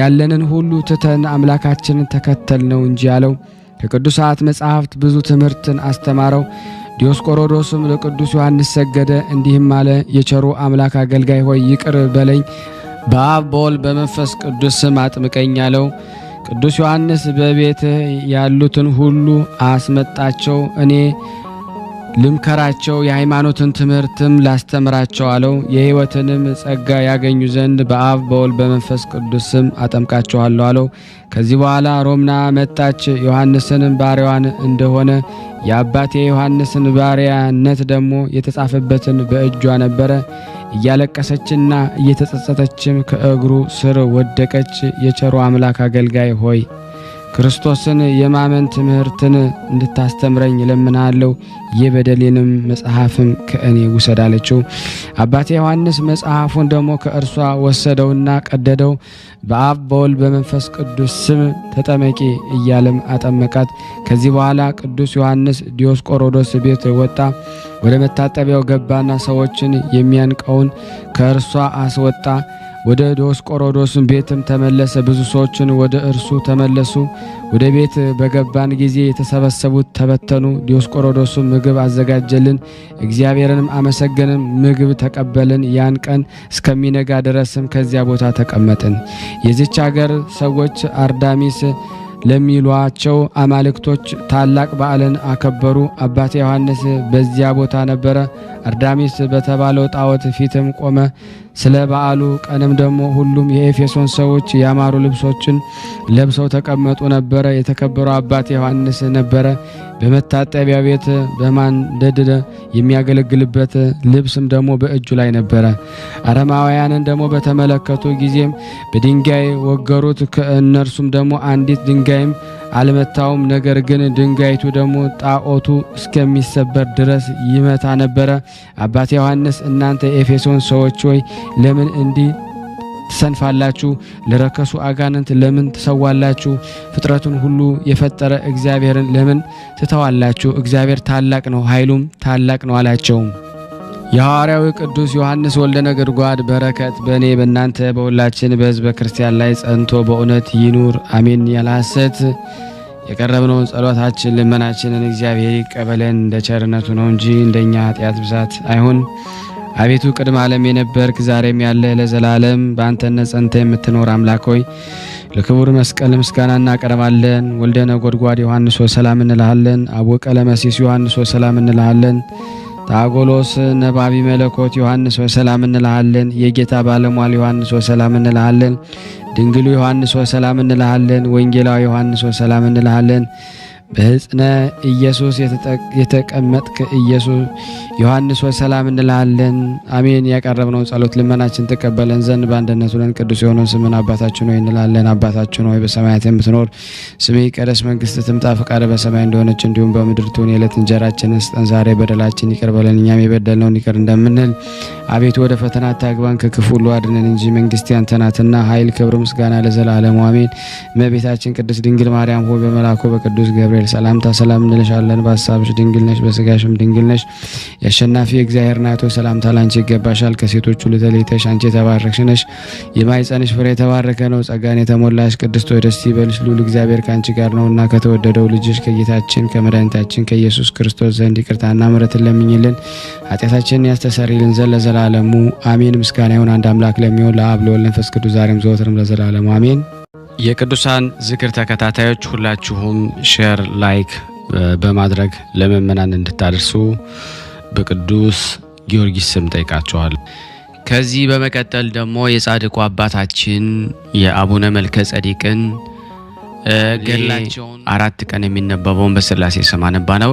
ያለንን ሁሉ ትተን አምላካችንን ተከተል ነው እንጂ አለው። ከቅዱሳት መጻሕፍት ብዙ ትምህርትን አስተማረው። ዲዮስቆሮዶስም ለቅዱስ ዮሐንስ ሰገደ፣ እንዲህም አለ። የቸሩ አምላክ አገልጋይ ሆይ ይቅር በለኝ፣ በአብ በወልድ በመንፈስ ቅዱስ ስም አጥምቀኝ አለው። ቅዱስ ዮሐንስ በቤት ያሉትን ሁሉ አስመጣቸው፣ እኔ ልምከራቸው፣ የሃይማኖትን ትምህርትም ላስተምራቸው አለው። የሕይወትንም ጸጋ ያገኙ ዘንድ በአብ በወልድ በመንፈስ ቅዱስ ስም አጠምቃቸዋለሁ አለው። ከዚህ በኋላ ሮምና መጣች። ዮሐንስንም ባሪያዋን እንደሆነ የአባቴ ዮሐንስን ባሪያነት ደግሞ የተጻፈበትን በእጇ ነበረ። እያለቀሰችና እየተጸጸተችም ከእግሩ ስር ወደቀች። የቸሩ አምላክ አገልጋይ ሆይ ክርስቶስን የማመን ትምህርትን እንድታስተምረኝ እለምናለሁ፣ የበደሌንም መጽሐፍም ከእኔ ውሰድ አለችው። አባቴ ዮሐንስ መጽሐፉን ደግሞ ከእርሷ ወሰደውና ቀደደው። በአብ በወልድ በመንፈስ ቅዱስ ስም ተጠመቂ እያለም አጠመቃት። ከዚህ በኋላ ቅዱስ ዮሐንስ ዲዮስቆሮዶስ ቤት ወጣ። ወደ መታጠቢያው ገባና ሰዎችን የሚያንቀውን ከእርሷ አስወጣ። ወደ ዲዮስቆሮዶስ ቤትም ተመለሰ። ብዙ ሰዎችን ወደ እርሱ ተመለሱ። ወደ ቤት በገባን ጊዜ የተሰበሰቡት ተበተኑ። ዲዮስቆሮዶስም ምግብ አዘጋጀልን፣ እግዚአብሔርንም አመሰገንን፣ ምግብ ተቀበልን። ያን ቀን እስከሚነጋ ድረስም ከዚያ ቦታ ተቀመጥን። የዚች ሀገር ሰዎች አርዳሚስ ለሚሏቸው አማልክቶች ታላቅ በዓልን አከበሩ። አባቴ ዮሐንስ በዚያ ቦታ ነበረ። አርዳሚስ በተባለው ጣዖት ፊትም ቆመ። ስለ በዓሉ ቀንም ደግሞ ሁሉም የኤፌሶን ሰዎች ያማሩ ልብሶችን ለብሰው ተቀመጡ ነበረ። የተከበረው አባቴ ዮሐንስ ነበረ። በመታጠቢያ ቤት በማንደድ የሚያገለግልበት ልብስም ደግሞ በእጁ ላይ ነበረ። አረማውያንን ደግሞ በተመለከቱ ጊዜም በድንጋይ ወገሩት። ከእነርሱም ደግሞ አንዲት ድንጋይም አልመታውም። ነገር ግን ድንጋይቱ ደግሞ ጣዖቱ እስከሚሰበር ድረስ ይመታ ነበረ። አባቴ ዮሐንስ እናንተ የኤፌሶን ሰዎች ሆይ ለምን እንዲህ ትሰንፋላችሁ? ለረከሱ አጋንንት ለምን ትሰዋላችሁ? ፍጥረቱን ሁሉ የፈጠረ እግዚአብሔርን ለምን ትተዋላችሁ? እግዚአብሔር ታላቅ ነው፣ ኃይሉም ታላቅ ነው አላቸው። የሐዋርያው ቅዱስ ዮሐንስ ወልደ ነጎድጓድ በረከት በእኔ በእናንተ በሁላችን በሕዝበ ክርስቲያን ላይ ጸንቶ በእውነት ይኑር አሜን። ያለ ሐሰት የቀረብነውን ጸሎታችን ልመናችንን እግዚአብሔር ይቀበለን እንደ ቸርነቱ ነው እንጂ እንደኛ ኃጢአት ብዛት አይሁን። አቤቱ ቅድመ ዓለም የነበርክ ዛሬም ያለ ለዘላለም በአንተነት ጸንተ የምትኖር አምላክ ሆይ ለክቡር መስቀል ምስጋና እናቀርባለን። ወልደ ነጎድጓድ ዮሐንስ ሆይ ሰላም እንልሃለን። አቡነ ቀለመሲስ ዮሐንስ ሆይ ሰላም እንልሃለን። ታጎሎስ ነባቢ መለኮት ዮሐንስ ሆይ ሰላም እንልሃለን። የጌታ ባለሟል ዮሐንስ ሆይ ሰላም እንልሃለን። ድንግሉ ዮሐንስ ሆይ ሰላም እንልሃለን። ወንጌላዊ ዮሐንስ ሆይ ሰላም እንልሃለን። በሕፅነ ኢየሱስ የተቀመጥክ ኢየሱስ ዮሐንስ ሆይ ሰላም እንልሃለን። አሜን። ያቀረብነው ጸሎት ልመናችን ተቀበለን ዘንድ በአንድነት ሆነን ቅዱስ የሆነውን ስምን አባታችን ሆይ እንላለን። አባታችን ሆይ በሰማያት የምትኖር ስምህ ይቀደስ፣ መንግስትህ ትምጣ፣ ፈቃድህ በሰማይ እንደሆነች እንዲሁም በምድር ትሁን። የዕለት እንጀራችንን ስጠን ዛሬ፣ በደላችን ይቅር በለን እኛም የበደልነውን ይቅር እንደምንል። አቤቱ ወደ ፈተና አታግባን ከክፉ ሁሉ አድነን እንጂ መንግስት ያንተ ናትና ኃይል፣ ክብር፣ ምስጋና ለዘላለሙ አሜን። እመቤታችን ቅድስት ድንግል ማርያም ሆይ በመልአኩ በቅዱስ ገብርኤል ሰላምታ ሰላም እንልሻለን። በሐሳብሽ ድንግል ነሽ፣ በስጋሽም ድንግል ነሽ። የአሸናፊ እግዚአብሔር እናት ሆይ ሰላምታ ላንቺ ይገባሻል። ከሴቶች ሁሉ ተለይተሽ አንቺ የተባረክሽ ነሽ፣ የማኅፀንሽ ፍሬ የተባረከ ነው። ጸጋን የተሞላሽ ቅድስት ሆይ ደስ ይበልሽ፣ ልዑል እግዚአብሔር ከአንቺ ጋር ነውና ከተወደደው ልጅሽ ከጌታችን ከመድኃኒታችን ከኢየሱስ ክርስቶስ ዘንድ ይቅርታና ምሕረትን ለምኝልን ኃጢአታችንን ያስተሰርይልን ዘንድ ለዘላለሙ አሜን። ምስጋና ይሁን አንድ አምላክ ለሚሆን ለአብ ለወልድ ለመንፈስ ቅዱስ ዛሬም ዘወትርም ለዘላለሙ አሜን። የቅዱሳን ዝክር ተከታታዮች ሁላችሁም ሼር ላይክ በማድረግ ለምእመናን እንድታደርሱ በቅዱስ ጊዮርጊስ ስም ጠይቃቸዋል። ከዚህ በመቀጠል ደግሞ የጻድቁ አባታችን የአቡነ መልከ ጸዲቅን ገድላቸውን 4 ቀን የሚነበበውን በሥላሴ ስም አነባ ነው።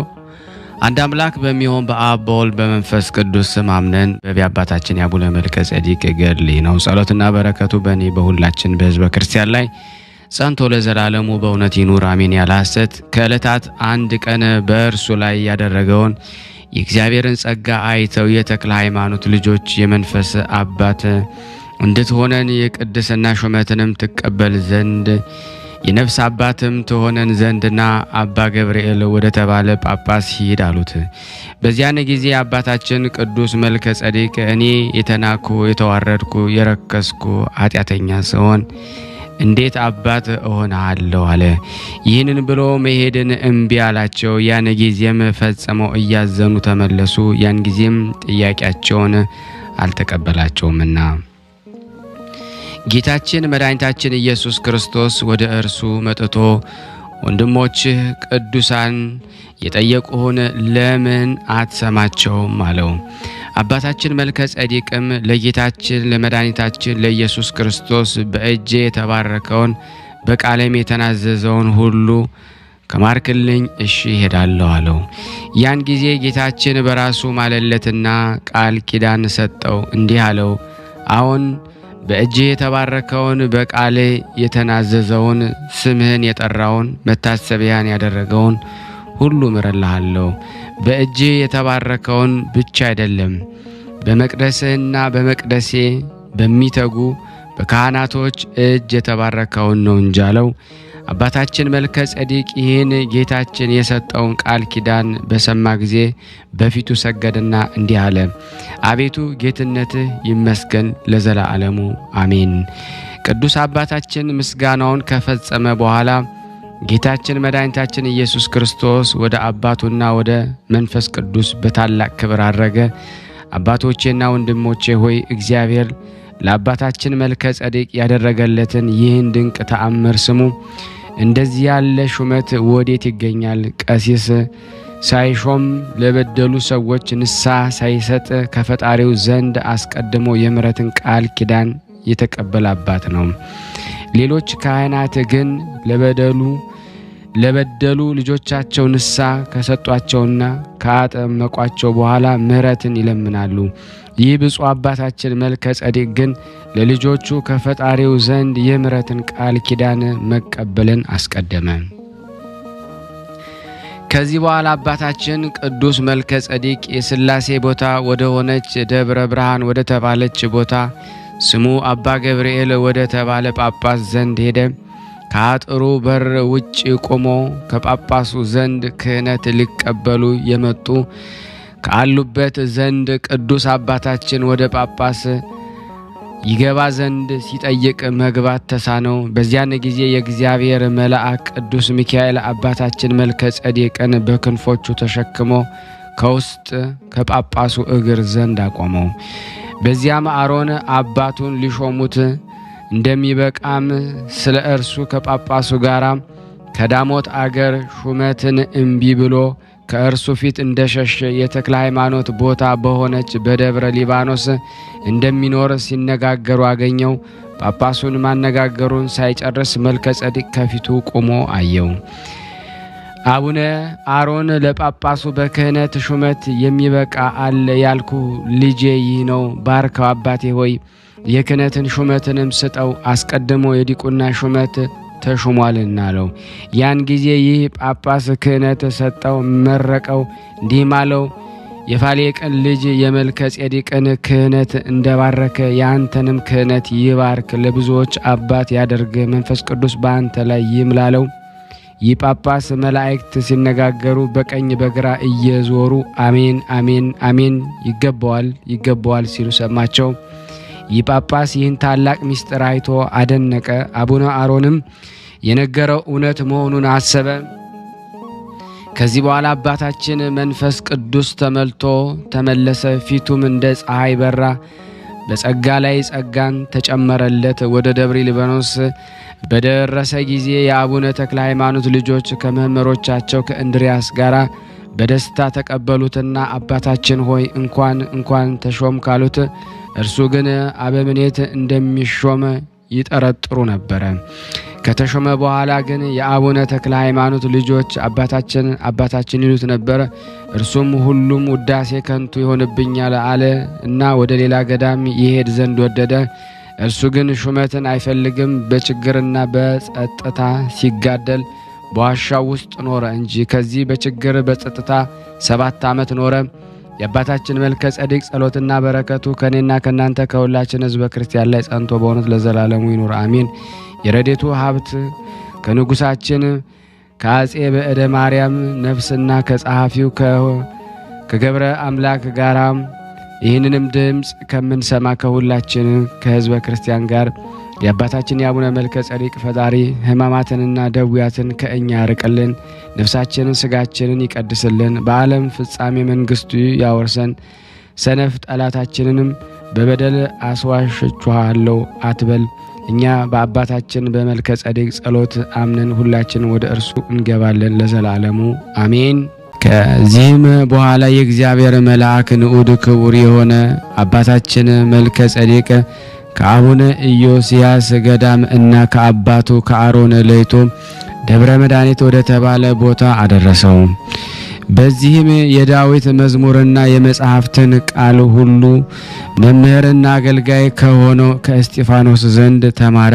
አንድ አምላክ በሚሆን በአብ በወልድ በመንፈስ ቅዱስ ስም አምነን በአባታችን የአቡነ መልከ ጸዲቅ ገድል ነው። ጸሎትና በረከቱ በእኔ በሁላችን በሕዝበ ክርስቲያን ላይ ጸንቶ ለዘላለሙ በእውነት ይኑር አሜን። ያለ ሐሰት ከዕለታት አንድ ቀን በእርሱ ላይ ያደረገውን የእግዚአብሔርን ጸጋ አይተው የተክለ ሃይማኖት ልጆች የመንፈስ አባት እንድትሆነን የቅድስና ሹመትንም ትቀበል ዘንድ የነፍስ አባትም ትሆነን ዘንድና አባ ገብርኤል ወደ ተባለ ጳጳስ ሂድ አሉት። በዚያን ጊዜ አባታችን ቅዱስ መልከ ጸዲቅ እኔ የተናኩ የተዋረድኩ የረከስኩ ኃጢአተኛ ስሆን እንዴት አባት እሆናለሁ አለ። ይህንን ብሎ መሄድን እምቢ አላቸው። ያን ጊዜም ፈጽመው እያዘኑ ተመለሱ። ያን ጊዜም ጥያቄያቸውን አልተቀበላቸውምና ጌታችን መድኃኒታችን ኢየሱስ ክርስቶስ ወደ እርሱ መጥቶ ወንድሞችህ ቅዱሳን የጠየቁህን ለምን አትሰማቸውም አለው። አባታችን መልከ ጸዲቅም ለጌታችን ለመድኃኒታችን ለኢየሱስ ክርስቶስ በእጄ የተባረከውን በቃሌም የተናዘዘውን ሁሉ ከማርክልኝ እሺ ሄዳለሁ አለው። ያን ጊዜ ጌታችን በራሱ ማለለትና ቃል ኪዳን ሰጠው፣ እንዲህ አለው፣ አሁን በእጄ የተባረከውን በቃሌ የተናዘዘውን ስምህን የጠራውን መታሰቢያን ያደረገውን ሁሉ ምረልሃለሁ። በእጄ የተባረከውን ብቻ አይደለም በመቅደስህና በመቅደሴ በሚተጉ በካህናቶች እጅ የተባረከውን ነው እንጂ አለው። አባታችን መልከ ጸዲቅ ይህን ጌታችን የሰጠውን ቃል ኪዳን በሰማ ጊዜ በፊቱ ሰገደና እንዲህ አለ፣ አቤቱ ጌትነትህ ይመስገን ለዘላለሙ አሜን። ቅዱስ አባታችን ምስጋናውን ከፈጸመ በኋላ ጌታችን መድኃኒታችን ኢየሱስ ክርስቶስ ወደ አባቱና ወደ መንፈስ ቅዱስ በታላቅ ክብር አረገ። አባቶቼና ወንድሞቼ ሆይ እግዚአብሔር ለአባታችን መልከ ጸዲቅ ያደረገለትን ይህን ድንቅ ተአምር ስሙ። እንደዚህ ያለ ሹመት ወዴት ይገኛል? ቀሲስ ሳይሾም ለበደሉ ሰዎች ንስሐ ሳይሰጥ ከፈጣሪው ዘንድ አስቀድሞ የምሕረትን ቃል ኪዳን የተቀበለ አባት ነው። ሌሎች ካህናት ግን ለበደሉ ልጆቻቸው ንስሐ ከሰጧቸውና ካጠመቋቸው በኋላ ምሕረትን ይለምናሉ። ይህ ብፁዕ አባታችን መልከ ጸዲቅ ግን ለልጆቹ ከፈጣሪው ዘንድ የምሕረትን ቃል ኪዳን መቀበልን አስቀደመ። ከዚህ በኋላ አባታችን ቅዱስ መልከ ጸዲቅ የሥላሴ ቦታ ወደ ሆነች ደብረ ብርሃን ወደ ተባለች ቦታ ስሙ አባ ገብርኤል ወደ ተባለ ጳጳስ ዘንድ ሄደ። ከአጥሩ በር ውጭ ቆሞ ከጳጳሱ ዘንድ ክህነት ሊቀበሉ የመጡ ካሉበት ዘንድ ቅዱስ አባታችን ወደ ጳጳስ ይገባ ዘንድ ሲጠይቅ መግባት ተሳነው። በዚያን ጊዜ የእግዚአብሔር መልአክ ቅዱስ ሚካኤል አባታችን መልከ ጼዴቅን በክንፎቹ ተሸክሞ ከውስጥ ከጳጳሱ እግር ዘንድ አቆመው። በዚያም አሮን አባቱን ሊሾሙት እንደሚበቃም ስለ እርሱ ከጳጳሱ ጋር ከዳሞት አገር ሹመትን እምቢ ብሎ ከእርሱ ፊት እንደሸሸ የተክለ ሃይማኖት ቦታ በሆነች በደብረ ሊባኖስ እንደሚኖር ሲነጋገሩ አገኘው። ጳጳሱን ማነጋገሩን ሳይጨርስ መልከ ጼዴቅ ከፊቱ ቆሞ አየው። አቡነ አሮን ለጳጳሱ በክህነት ሹመት የሚበቃ አለ ያልኩ ልጄ ይህ ነው፣ ባርከው አባቴ ሆይ የክህነትን ሹመትንም ስጠው፣ አስቀድሞ የዲቁና ሹመት ተሹሟልና አለው። ያን ጊዜ ይህ ጳጳስ ክህነት ሰጠው፣ መረቀው፣ እንዲህም አለው የፋሌቅን ልጅ የመልከ ጼዴቅን ክህነት እንደባረከ የአንተንም ክህነት ይባርክ፣ ለብዙዎች አባት ያደርግ፣ መንፈስ ቅዱስ በአንተ ላይ ይምላለው። ይህ ጳጳስ መላእክት ሲነጋገሩ በቀኝ በግራ እየዞሩ አሜን አሜን አሜን ይገባዋል ይገባዋል ሲሉ ሰማቸው። ይህ ጳጳስ ይህን ታላቅ ምስጢር አይቶ አደነቀ። አቡነ አሮንም የነገረው እውነት መሆኑን አሰበ። ከዚህ በኋላ አባታችን መንፈስ ቅዱስ ተመልቶ ተመለሰ። ፊቱም እንደ ፀሐይ በራ፣ በጸጋ ላይ ጸጋን ተጨመረለት። ወደ ደብረ ሊባኖስ በደረሰ ጊዜ የአቡነ ተክለ ሃይማኖት ልጆች ከመምህሮቻቸው ከእንድሪያስ ጋር በደስታ ተቀበሉትና አባታችን ሆይ እንኳን ተሾም ካሉት እርሱ ግን አበምኔት እንደሚሾም ይጠረጥሩ ነበር። ከተሾመ በኋላ ግን የአቡነ ተክለ ሃይማኖት ልጆች አባታችን ይሉት ነበር። እርሱም ሁሉም ውዳሴ ከንቱ ይሆንብኛል አለ እና ወደ ሌላ ገዳም ይሄድ ዘንድ ወደደ። እርሱ ግን ሹመትን አይፈልግም። በችግርና በጸጥታ ሲጋደል በዋሻው ውስጥ ኖረ እንጂ ከዚህ በችግር በጸጥታ 7 ዓመት ኖረ። የአባታችን መልከ ጼዴቅ ጸሎትና በረከቱ ከኔና ከናንተ ከሁላችን ሕዝበ ክርስቲያን ላይ ጸንቶ በእውነት ለዘላለሙ ይኑር አሜን። የረዴቱ ሀብት ከንጉሳችን ከአጼ በእደ ማርያም ነፍስና ከጸሐፊው ከገብረ አምላክ ጋራ ይህንንም ድምፅ ከምንሰማ ከሁላችን ከሕዝበ ክርስቲያን ጋር የአባታችን የአቡነ መልከ ጼዴቅ ፈጣሪ ሕማማትንና ደዌያትን ከእኛ ያርቅልን፣ ነፍሳችንን ስጋችንን ይቀድስልን፣ በዓለም ፍጻሜ መንግስቱ ያወርሰን። ሰነፍ ጠላታችንንም በበደል አስዋሽችኋለሁ አትበል። እኛ በአባታችን በመልከ ጼዴቅ ጸሎት አምነን ሁላችን ወደ እርሱ እንገባለን ለዘላለሙ አሜን። ከዚህም በኋላ የእግዚአብሔር መልአክ ንዑድ ክቡር የሆነ አባታችን መልከ ጼዴቅ ከአቡነ ኢዮስያስ ገዳም እና ከአባቱ ከአሮን ለይቶ ደብረ መድኃኒት ወደ ተባለ ቦታ አደረሰው። በዚህም የዳዊት መዝሙርና የመጽሐፍትን ቃል ሁሉ መምህርና አገልጋይ ከሆነው ከእስጢፋኖስ ዘንድ ተማረ።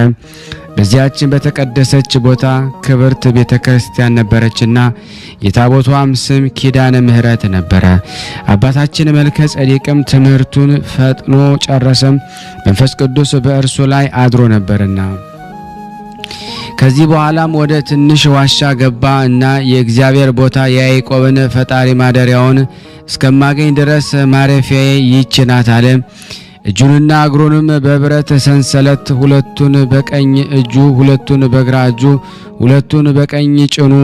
በዚያችን በተቀደሰች ቦታ ክብርት ቤተክርስቲያን ነበረችና የታቦቷም ስም ኪዳነ ምሕረት ነበረ። አባታችን መልከ ጼዴቅም ትምህርቱን ፈጥኖ ጨረሰ፣ መንፈስ ቅዱስ በእርሱ ላይ አድሮ ነበርና። ከዚህ በኋላም ወደ ትንሽ ዋሻ ገባ እና የእግዚአብሔር ቦታ የያዕቆብን ፈጣሪ ማደሪያውን እስከማገኝ ድረስ ማረፊያዬ ይህች ናት አለ። እጁንና እግሩንም በብረት ሰንሰለት ሁለቱን በቀኝ እጁ ሁለቱን በግራ እጁ ሁለቱን በቀኝ ጭኑ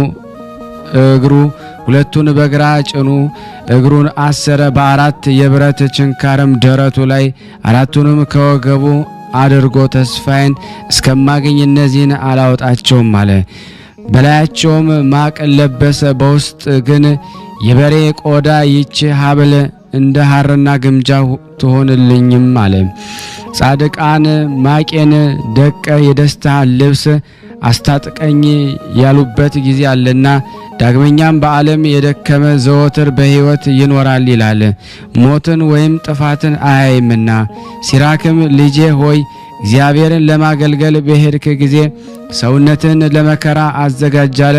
እግሩ ሁለቱን በግራ ጭኑ እግሩን አሰረ። በአራት የብረት ችንካርም ደረቱ ላይ አራቱንም ከወገቡ አድርጎ ተስፋዬን እስከማገኝ እነዚህን አላወጣቸውም አለ። በላያቸውም ማቅ ለበሰ፣ በውስጥ ግን የበሬ ቆዳ ይች ሀብል እንደ ሐርና ግምጃ ትሆንልኝም አለ። ጻድቃን ማቄን ደቀ የደስታ ልብስ አስታጥቀኝ ያሉበት ጊዜ አለና ዳግመኛም በዓለም የደከመ ዘወትር በሕይወት ይኖራል ይላል፣ ሞትን ወይም ጥፋትን አያይምና። ሲራክም ልጄ ሆይ እግዚአብሔርን ለማገልገል በሄድክ ጊዜ ሰውነትን ለመከራ አዘጋጃለ።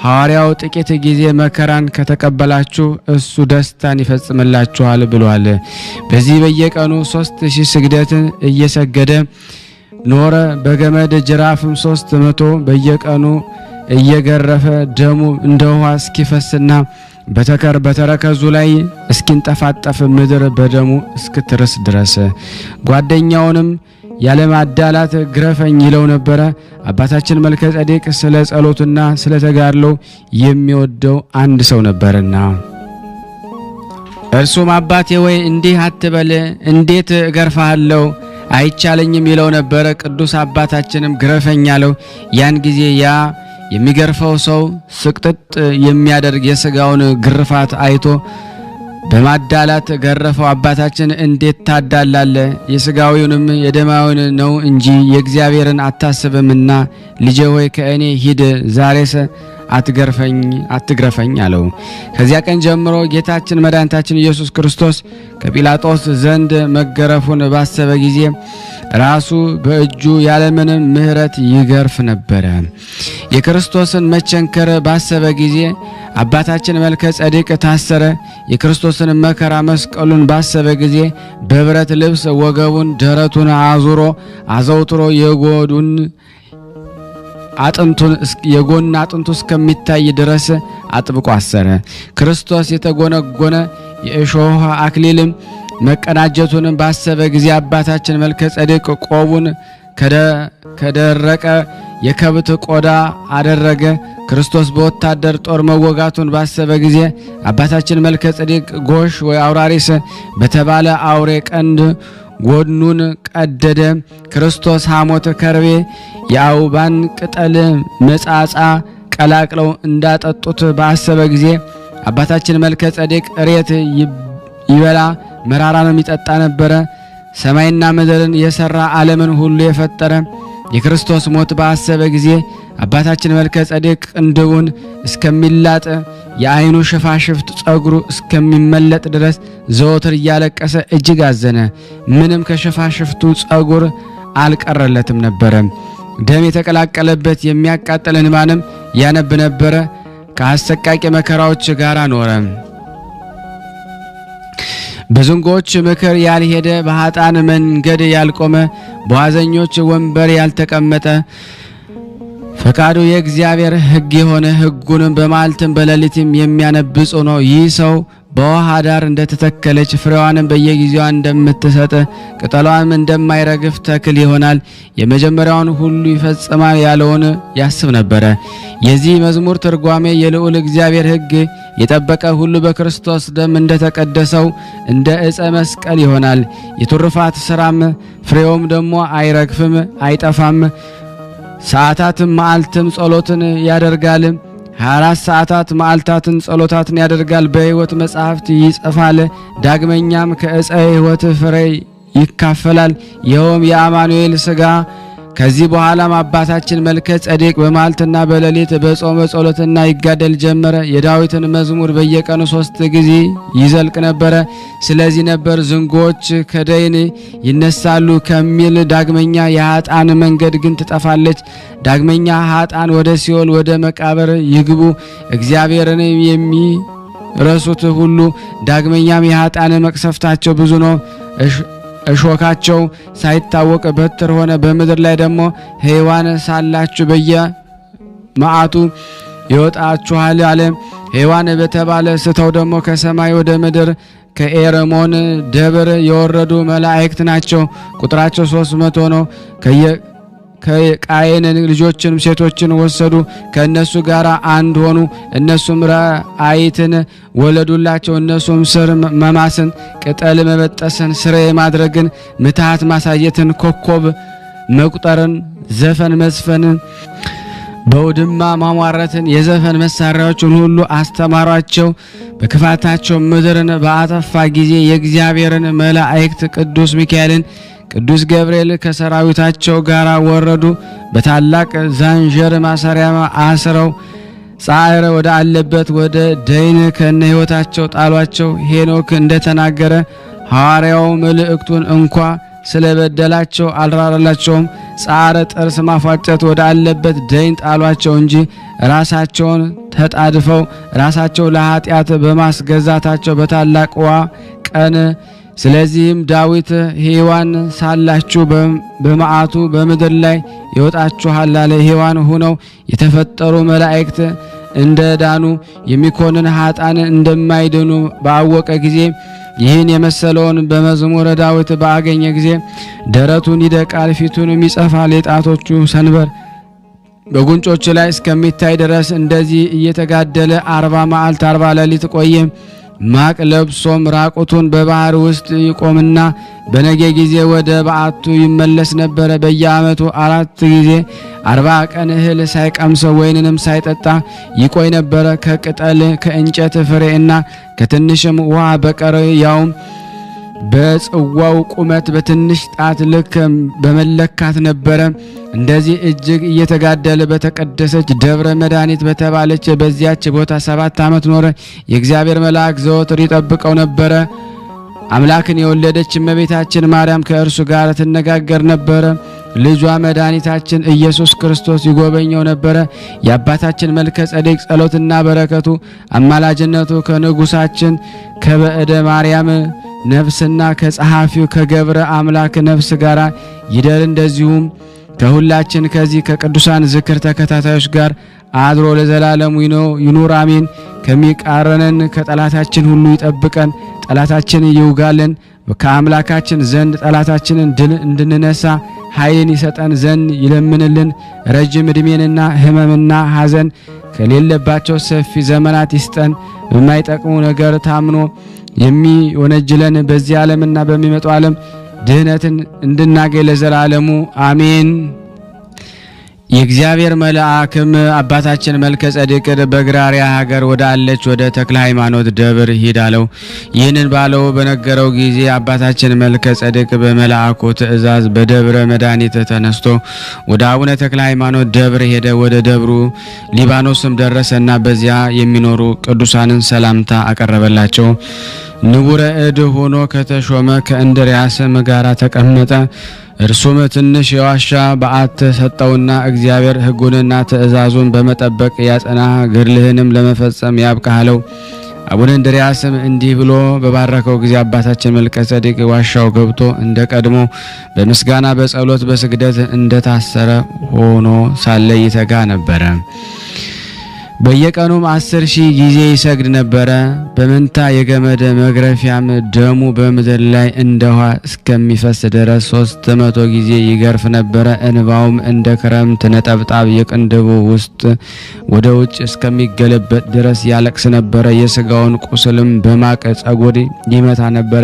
ሐዋርያው ጥቂት ጊዜ መከራን ከተቀበላችሁ እሱ ደስታን ይፈጽምላችኋል ብሏል። በዚህ በየቀኑ 3000 ስግደትን እየሰገደ ኖረ። በገመድ ጅራፍም 300 በየቀኑ እየገረፈ ደሙ እንደ ውሃ እስኪፈስና በተረከዙ ላይ እስኪንጠፋጠፍ ምድር በደሙ እስክትርስ ድረስ ጓደኛውንም ያለማዳላት ግረፈኝ ይለው ነበረ። አባታችን መልከ ጼዴቅ ስለ ጸሎቱና ስለ ተጋድሎው የሚወደው አንድ ሰው ነበርና እርሱም አባቴ ወይ እንዲህ አትበል፣ እንዴት እገርፋለሁ አይቻለኝም ይለው ነበረ። ቅዱስ አባታችንም ግረፈኝ አለው። ያን ጊዜ ያ የሚገርፈው ሰው ስቅጥጥ የሚያደርግ የሥጋውን ግርፋት አይቶ በማዳላት ገረፈው። አባታችን እንዴት ታዳላለ? የሥጋዊውንም የደማዊውን ነው እንጂ የእግዚአብሔርን አታስብምና ልጄ ሆይ ከእኔ ሂድ፣ ዛሬስ አትግረፈኝ አለው። ከዚያ ቀን ጀምሮ ጌታችን መድኃኒታችን ኢየሱስ ክርስቶስ ከጲላጦስ ዘንድ መገረፉን ባሰበ ጊዜ ራሱ በእጁ ያለምንም ምሕረት ይገርፍ ነበረ። የክርስቶስን መቸንከር ባሰበ ጊዜ አባታችን መልከ ጼዴቅ ታሰረ። የክርስቶስን መከራ መስቀሉን ባሰበ ጊዜ በብረት ልብስ ወገቡን ደረቱን አዘውትሮ የጎን አጥንቱ እስከሚታይ ድረስ አጥብቆ አሰረ። ክርስቶስ የተጎነጎነ የእሾህ አክሊልም መቀናጀቱን ባሰበ ጊዜ አባታችን መልከ ጼዴቅ ቆቡን ከደረቀ የከብት ቆዳ አደረገ። ክርስቶስ በወታደር ጦር መወጋቱን ባሰበ ጊዜ አባታችን መልከ ጼዴቅ ጎሽ ወይ አውራሪስ በተባለ አውሬ ቀንድ ጎድኑን ቀደደ። ክርስቶስ ሐሞት ከርቤ የአውባን ቅጠል መጻጻ ቀላቅለው እንዳጠጡት ባሰበ ጊዜ አባታችን መልከ ጼዴቅ እሬት ይበላ መራራንም ይጠጣ ነበረ። ሰማይና ምድርን የሰራ ዓለምን ሁሉ የፈጠረ የክርስቶስ ሞት ባሰበ ጊዜ አባታችን መልከ ጼዴቅ ቅንድቡን እስከሚላጥ የዓይኑ ሽፋሽፍት ጸጉሩ እስከሚመለጥ ድረስ ዘወትር እያለቀሰ እጅግ አዘነ። ምንም ከሽፋሽፍቱ ጸጉር አልቀረለትም ነበረ። ደም የተቀላቀለበት የሚያቃጥል እንባንም ያነብ ነበረ። ከአሰቃቂ መከራዎች ጋር ኖረ። በዝንጎች ምክር ያልሄደ፣ በኃጥአን መንገድ ያልቆመ፣ በዋዘኞች ወንበር ያልተቀመጠ፣ ፈቃዱ የእግዚአብሔር ሕግ የሆነ ሕጉንም በመዓልትም በሌሊትም የሚያነብጽ ነው። ይህ ሰው በውሃ ዳር እንደተተከለች ፍሬዋንም በየጊዜዋ እንደምትሰጥ ቅጠሏንም እንደማይረግፍ ተክል ይሆናል። የመጀመሪያውን ሁሉ ይፈጽማል ያለውን ያስብ ነበረ። የዚህ መዝሙር ትርጓሜ የልዑል እግዚአብሔር ሕግ የጠበቀ ሁሉ በክርስቶስ ደም እንደተቀደሰው እንደ ዕፀ መስቀል ይሆናል። የትሩፋት ሥራም ፍሬውም ደግሞ አይረግፍም አይጠፋም። ሰዓታትም መዓልትም ጸሎትን ያደርጋል። 24 ሰዓታት መዓልታትን ጸሎታትን ያደርጋል። በሕይወት መጻሕፍት ይጽፋል። ዳግመኛም ከዕፀ ሕይወት ፍሬ ይካፈላል። ይኸውም የአማኑኤል ሥጋ። ከዚህ በኋላም አባታችን መልከ ጼዴቅ በመዓልትና በሌሊት በጾመ ጸሎትና ይጋደል ጀመረ። የዳዊትን መዝሙር በየቀኑ 3 ጊዜ ይዘልቅ ነበረ። ስለዚህ ነበር ዝንጎች ከደይን ይነሳሉ ከሚል ዳግመኛ የኃጥአን መንገድ ግን ትጠፋለች። ዳግመኛ ኃጥአን ወደ ሲኦል ወደ መቃብር ይግቡ እግዚአብሔርን የሚረሱት ሁሉ። ዳግመኛም የኃጥአን መቅሰፍታቸው ብዙ ነው። እሾካቸው ሳይታወቅ በትር ሆነ። በምድር ላይ ደግሞ ሕያዋን ሳላችሁ በየመዓቱ ይወጣችኋል አለ። ሕያዋን በተባለ ስተው ደግሞ ከሰማይ ወደ ምድር ከኤረሞን ደብር የወረዱ መላእክት ናቸው። ቁጥራቸው 300 ነው። ከቃየን ልጆችን ሴቶችን ወሰዱ፣ ከእነሱ ጋር አንድ ሆኑ። እነሱም ራእይትን ወለዱላቸው። እነሱም ስር መማስን፣ ቅጠል መበጠስን፣ ስር ማድረግን፣ ምትሃት ማሳየትን፣ ኮከብ መቁጠርን፣ ዘፈን መዝፈንን፣ በውድማ ማሟረትን፣ የዘፈን መሳሪያዎችን ሁሉ አስተማሯቸው። በክፋታቸው ምድርን በአጠፋ ጊዜ የእግዚአብሔርን መላእክት ቅዱስ ሚካኤልን ቅዱስ ገብርኤል ከሰራዊታቸው ጋር ወረዱ። በታላቅ ዛንጀር ማሰሪያ አስረው ጻዕር ወደ አለበት ወደ ደይን ከነ ሕይወታቸው ጣሏቸው። ሄኖክ እንደተናገረ ሐዋርያው መልእክቱን እንኳ ስለበደላቸው አልራራላቸውም። ጻዕር ጥርስ ማፋጨት ወደ አለበት ደይን ጣሏቸው እንጂ ራሳቸውን ተጣድፈው ራሳቸው ለኃጢአት በማስገዛታቸው በታላቅዋ ቀን ስለዚህም ዳዊት ሕያዋን ሳላችሁ በመዓቱ በምድር ላይ ይወጣችኋል አለ። ሕያዋን ሆነው የተፈጠሩ መላእክት እንደዳኑ የሚኮንን ኃጥአን እንደማይድኑ ባወቀ ጊዜ ይህን የመሰለውን በመዝሙረ ዳዊት ባገኘ ጊዜ ደረቱን ይደቃል፣ ፊቱንም ይጸፋል። የጣቶቹ ሰንበር በጉንጮቹ ላይ እስከሚታይ ድረስ እንደዚህ እየተጋደለ 40 መዓልት 40 ሌሊት ቆየ። ማቅ ለብሶም ራቁቱን በባህር ውስጥ ይቆምና በነገ ጊዜ ወደ በዓቱ ይመለስ ነበረ። በየዓመቱ 4 ጊዜ 40 ቀን እህል ሳይቀምሰው ወይንንም ሳይጠጣ ይቆይ ነበረ። ከቅጠል ከእንጨት ፍሬና ከትንሽም ውሃ በቀር ያውም በጽዋው ቁመት በትንሽ ጣት ልክ በመለካት ነበረ። እንደዚህ እጅግ እየተጋደለ በተቀደሰች ደብረ መድኃኒት በተባለች በዚያች ቦታ 7 ዓመት ኖረ። የእግዚአብሔር መልአክ ዘወትር ይጠብቀው ነበረ። አምላክን የወለደች እመቤታችን ማርያም ከእርሱ ጋር ትነጋገር ነበረ። ልጇ መድኃኒታችን ኢየሱስ ክርስቶስ ይጎበኘው ነበረ። የአባታችን መልከ ጸዴቅ ጸሎትና በረከቱ አማላጅነቱ ከንጉሳችን ከበዕደ ማርያም ነፍስና ከጸሐፊው ከገብረ አምላክ ነፍስ ጋር ይደር። እንደዚሁም ከሁላችን ከዚህ ከቅዱሳን ዝክር ተከታታዮች ጋር አድሮ ለዘላለሙ ይኑር አሜን። ከሚቃረነን ከጠላታችን ሁሉ ይጠብቀን፣ ጠላታችን ይውጋልን። ከአምላካችን ዘንድ ጠላታችንን ድል እንድንነሳ ኃይልን ይሰጠን ዘንድ ይለምንልን። ረጅም ዕድሜንና ሕመምና ሐዘን ከሌለባቸው ሰፊ ዘመናት ይስጠን። በማይጠቅሙ ነገር ታምኖ የሚወነጅለን በዚህ ዓለምና በሚመጣው ዓለም ድህነትን እንድናገኝ ለዘላለሙ አሜን። የእግዚአብሔር መልአክም አባታችን መልከ ጸዴቅ በግራሪያ ሀገር ወዳለች ወደ ተክለ ሃይማኖት ደብር ሂድ አለው። ይህንን ባለው በነገረው ጊዜ አባታችን መልከ ጸዴቅ በመልአኩ ትእዛዝ በደብረ መድኃኒት ተነስቶ ወደ አቡነ ተክለ ሃይማኖት ደብር ሄደ። ወደ ደብሩ ሊባኖስም ደረሰና በዚያ የሚኖሩ ቅዱሳንን ሰላምታ አቀረበላቸው። ንቡረ እድ ሆኖ ከተሾመ ከእንድርያስም ጋር ተቀመጠ። እርሱም ትንሽ የዋሻ በዓት ሰጠውና እግዚአብሔር ሕጉንና ትእዛዙን በመጠበቅ ያጸና ገድልህንም ለመፈጸም ያብቃሃለው። አቡነ እንድርያስም እንዲህ ብሎ በባረከው ጊዜ አባታችን መልከ ጸዴቅ ዋሻው ገብቶ እንደ ቀድሞ በምስጋና በጸሎት በስግደት እንደታሰረ ሆኖ ሳለ ይተጋ ነበረ። በየቀኑም 10,000 ጊዜ ይሰግድ ነበረ። በመንታ የገመድ መግረፊያም ደሙ በምድር ላይ እንደ ውሃ እስከሚፈስ ድረስ 300 ጊዜ ይገርፍ ነበረ። እንባውም እንደ ክረምት ነጠብጣብ የቅንድቡ ውስጥ ወደ ውጭ እስከሚገለበጥ ድረስ ያለቅስ ነበረ። የስጋውን ቁስልም በማቅ ጸጉር ይመታ ነበረ።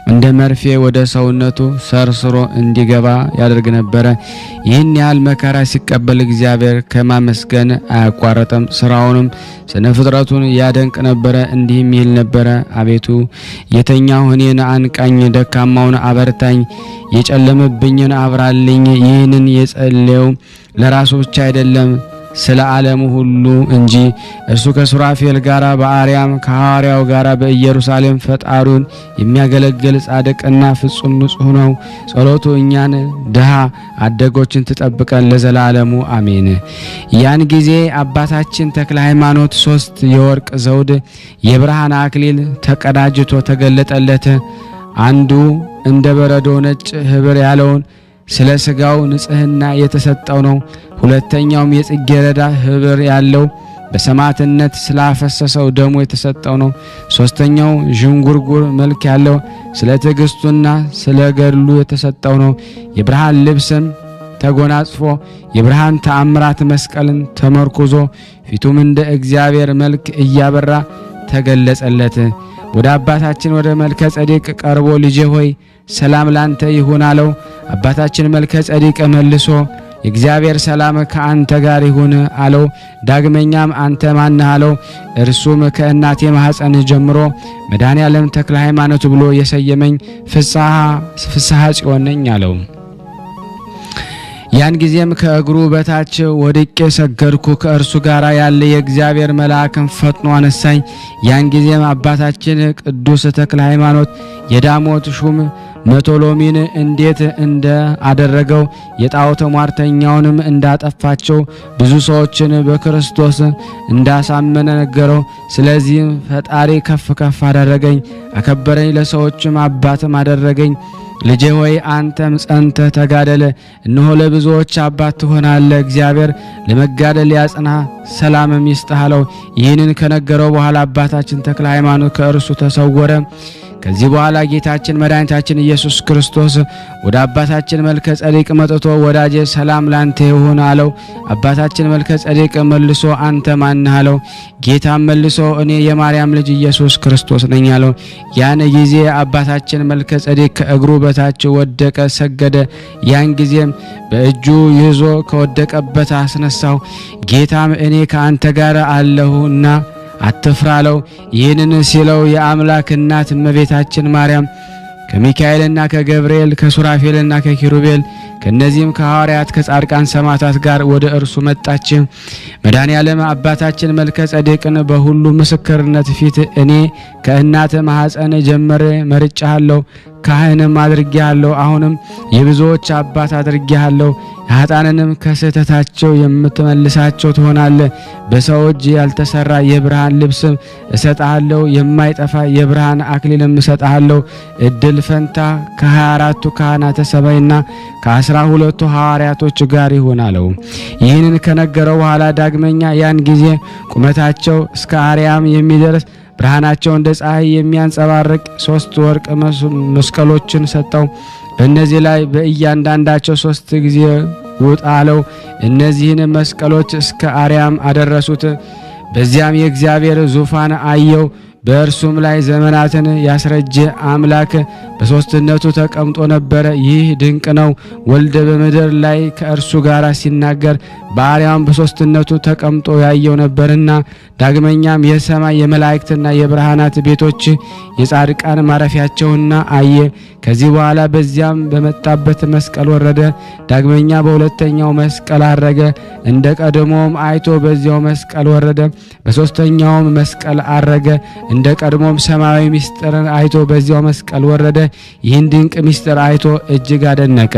እንደ መርፌ ወደ ሰውነቱ ሰርስሮ እንዲገባ ያደርግ ነበረ። ይህን ያህል መከራ ሲቀበል እግዚአብሔር ከማመስገን አያቋረጠም። ስራውንም ስነ ፍጥረቱን ያደንቅ ነበረ። እንዲህም ይል ነበረ፣ አቤቱ የተኛሁ እኔን አንቃኝ፣ ደካማውን አበርታኝ፣ የጨለመብኝን አብራልኝ። ይህንን የጸለየው ለራሱ ብቻ አይደለም ስለ ዓለሙ ሁሉ እንጂ። እርሱ ከሱራፌል ጋራ በአርያም ከሐዋርያው ጋራ በኢየሩሳሌም ፈጣሪውን የሚያገለግል ጻድቅና ፍጹም ንጹሕ ነው። ጸሎቱ እኛን ድሃ አደጎችን ትጠብቀን ለዘላለሙ አሜን። ያን ጊዜ አባታችን ተክለ ሃይማኖት 3 የወርቅ ዘውድ የብርሃን አክሊል ተቀዳጅቶ ተገለጠለት። አንዱ እንደ በረዶ ነጭ ህብር ያለውን ስለ ስጋው ንጽህና የተሰጠው ነው። ሁለተኛውም የጽጌረዳ ህብር ያለው በሰማዕትነት ስላፈሰሰው ደሙ የተሰጠው ነው። ሶስተኛው ዥንጉርጉር መልክ ያለው ስለ ትዕግስቱና ስለ ገድሉ የተሰጠው ነው። የብርሃን ልብስም ተጎናጽፎ የብርሃን ተአምራት መስቀልን ተመርኩዞ ፊቱም እንደ እግዚአብሔር መልክ እያበራ ተገለጸለት። ወደ አባታችን ወደ መልከ ጸዴቅ ቀርቦ ልጄ ሆይ ሰላም ላንተ ይሁን አለው። አባታችን መልከ ጸዴቅ መልሶ የእግዚአብሔር ሰላም ከአንተ ጋር ይሁን አለው። ዳግመኛም አንተ ማነህ አለው። እርሱም ከእናቴ ማኅፀን ጀምሮ መድኃኔዓለም ተክለ ሃይማኖት ብሎ የሰየመኝ ፍስሐ ጽዮን ነኝ አለው። ያን ጊዜም ከእግሩ በታች ወድቄ ሰገድኩ። ከእርሱ ጋር ያለ የእግዚአብሔር መልአክም ፈጥኖ አነሳኝ። ያን ጊዜም አባታችን ቅዱስ ተክለ ሃይማኖት የዳሞት ሹም መቶሎሚን እንዴት እንደ አደረገው የጣዖት ሟርተኛውንም እንዳጠፋቸው ብዙ ሰዎችን በክርስቶስ እንዳሳመነ ነገረው። ስለዚህም ፈጣሪ ከፍ ከፍ አደረገኝ፣ አከበረኝ፣ ለሰዎችም አባትም አደረገኝ። ልጄ ሆይ አንተም ጸንተህ ተጋደለ፣ እነሆ ለብዙዎች አባት ትሆናለህ። እግዚአብሔር ለመጋደል ያጽና፣ ሰላምም ይስጥህ አለው። ይህንን ከነገረው በኋላ አባታችን ተክለ ሃይማኖት ከእርሱ ተሰወረ። ከዚህ በኋላ ጌታችን መድኃኒታችን ኢየሱስ ክርስቶስ ወደ አባታችን መልከ ጸዴቅ መጥቶ ወዳጄ ሰላም ላንተ ይሁን አለው። አባታችን መልከ ጸዴቅ መልሶ አንተ ማን ነህ አለው። ጌታም መልሶ እኔ የማርያም ልጅ ኢየሱስ ክርስቶስ ነኝ አለው። ያን ጊዜ አባታችን መልከ ጸዴቅ ከእግሩ በታች ወደቀ፣ ሰገደ። ያን ጊዜም በእጁ ይዞ ከወደቀበት አስነሳው። ጌታም እኔ ከአንተ ጋር አለሁና አትፍራ አለው። ይህንን ሲለው የአምላክ እናት እመቤታችን ማርያም ከሚካኤልና ከገብርኤል ከሱራፌልና ከኪሩቤል ከነዚህም ከሐዋርያት ከጻድቃን ሰማዕታት ጋር ወደ እርሱ መጣች። መድኃኔዓለም አባታችን መልከ ጸዴቅን በሁሉ ምስክርነት ፊት እኔ ከእናት ማኅፀን ጀምሬ መርጬሃለሁ፣ ካህንም አድርጌሃለሁ፣ አሁንም የብዙዎች አባት አድርጌሃለሁ። ኃጥአንንም ከስህተታቸው የምትመልሳቸው ትሆናለህ። በሰው እጅ ያልተሰራ የብርሃን ልብስም እሰጥሃለሁ፣ የማይጠፋ የብርሃን አክሊልም እሰጥሃለሁ። እድል ፈንታ ከ24ቱ ካህናተ ሰማይና ከ12ቱ ሐዋርያቶች ጋር ይሆን አለው። ይህንን ከነገረው በኋላ ዳግመኛ ያን ጊዜ ቁመታቸው እስከ አርያም የሚደርስ ብርሃናቸው እንደ ፀሐይ የሚያንጸባርቅ 3 ወርቅ መስቀሎችን ሰጠው። በእነዚህ ላይ በእያንዳንዳቸው 3 ጊዜ ውጣ አለው። እነዚህን መስቀሎች እስከ አርያም አደረሱት። በዚያም የእግዚአብሔር ዙፋን አየው። በእርሱም ላይ ዘመናትን ያስረጀ አምላክ በሶስትነቱ ተቀምጦ ነበረ። ይህ ድንቅ ነው። ወልደ በምድር ላይ ከእርሱ ጋር ሲናገር በአርያም በሶስትነቱ ተቀምጦ ያየው ነበርና። ዳግመኛም የሰማይ የመላእክትና የብርሃናት ቤቶች የጻድቃን ማረፊያቸውና አየ። ከዚህ በኋላ በዚያም በመጣበት መስቀል ወረደ። ዳግመኛ በሁለተኛው መስቀል አረገ። እንደ ቀድሞም አይቶ በዚያው መስቀል ወረደ። በሶስተኛውም መስቀል አረገ። እንደ ቀድሞም ሰማያዊ ምስጢርን አይቶ በዚያው መስቀል ወረደ። ይህን ድንቅ ምስጢር አይቶ እጅግ አደነቀ።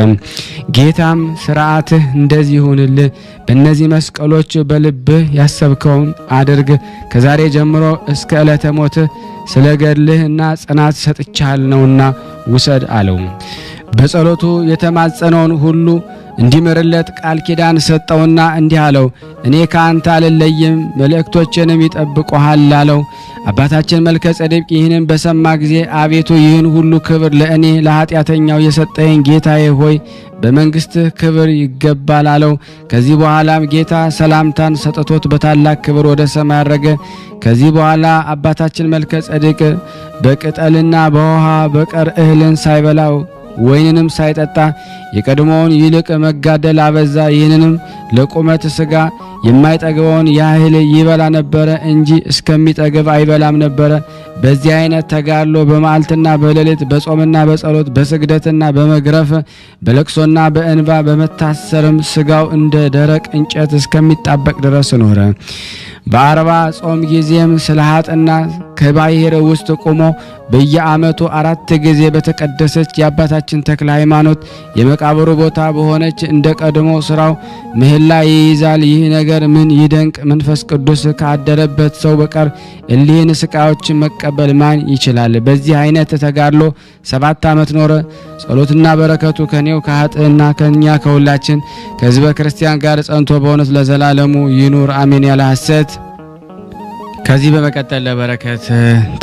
ጌታም ሥርዓትህ እንደዚህ ይሁንልህ፣ በእነዚህ መስቀሎች በልብህ ያሰብከውን አድርግ። ከዛሬ ጀምሮ እስከ ዕለተ ሞትህ ስለ ገድልህና ጽናት ሰጥቻለሁና ውሰድ አለው። በጸሎቱ የተማጸነውን ሁሉ እንዲምርለት ቃል ኪዳን ሰጠውና እንዲህ አለው፣ እኔ ከአንተ አልለይም፣ መልእክቶችንም ይጠብቁሃል አለው። አባታችን መልከ ጸዴቅ ይህንን በሰማ ጊዜ አቤቱ ይህን ሁሉ ክብር ለእኔ ለኃጢአተኛው የሰጠኸኝ ጌታዬ ሆይ በመንግሥትህ ክብር ይገባል አለው። ከዚህ በኋላም ጌታ ሰላምታን ሰጥቶት በታላቅ ክብር ወደ ሰማይ አረገ። ከዚህ በኋላ አባታችን መልከ ጸዴቅ በቅጠልና በውሃ በቀር እህልን ሳይበላው ወይንንም ሳይጠጣ የቀድሞውን ይልቅ መጋደል አበዛ። ይህንንም ለቁመት ሥጋ የማይጠግበውን ያህል ይበላ ነበረ እንጂ እስከሚጠግብ አይበላም ነበረ። በዚህ አይነት ተጋድሎ በመዓልትና በሌሊት በጾምና በጸሎት በስግደትና በመግረፍ በለቅሶና በእንባ በመታሰርም ሥጋው እንደ ደረቅ እንጨት እስከሚጣበቅ ድረስ ኖረ። በ40 ጾም ጊዜም ስለ ኃጥና ከባሕር ውስጥ ቆሞ በየዓመቱ 4 ጊዜ በተቀደሰች የአባታችን ተክለ ሃይማኖት የመቃብሩ ቦታ በሆነች እንደ ቀድሞ ስራው ምህላ ይይዛል። ይህ ነገር ምን ይደንቅ! መንፈስ ቅዱስ ካደረበት ሰው በቀር እሊህን ስቃዮች መቀበል ማን ይችላል? በዚህ አይነት ተጋድሎ 7 ዓመት ኖረ። ጸሎትና በረከቱ ከኔው ከኃጥእና ከኛ ከሁላችን ከሕዝበ ክርስቲያን ጋር ጸንቶ በእውነት ለዘላለሙ ይኑር አሜን ያለ ሐሰት። ከዚህ በመቀጠል ለበረከት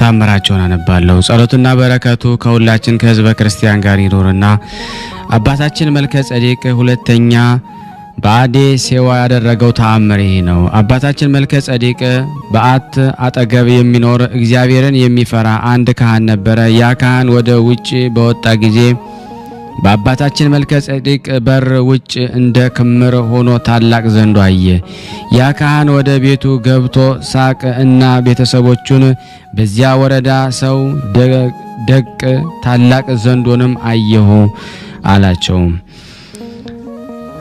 ታምራቸውን አነባለሁ። ጸሎትና በረከቱ ከሁላችን ከሕዝበ ክርስቲያን ጋር ይኑርና አባታችን መልከ ጸዴቅ ሁለተኛ በአዴ ሴዋ ያደረገው ተአምር ይህ ነው። አባታችን መልከ ጸዴቅ በዓት አጠገብ የሚኖር እግዚአብሔርን የሚፈራ አንድ ካህን ነበረ። ያ ካህን ወደ ውጭ በወጣ ጊዜ በአባታችን መልከ ጸዴቅ በር ውጭ እንደ ክምር ሆኖ ታላቅ ዘንዶ አየ። ያ ካህን ወደ ቤቱ ገብቶ ሳቅ እና ቤተሰቦቹን በዚያ ወረዳ ሰው ደቅ ታላቅ ዘንዶንም አየሁ አላቸው።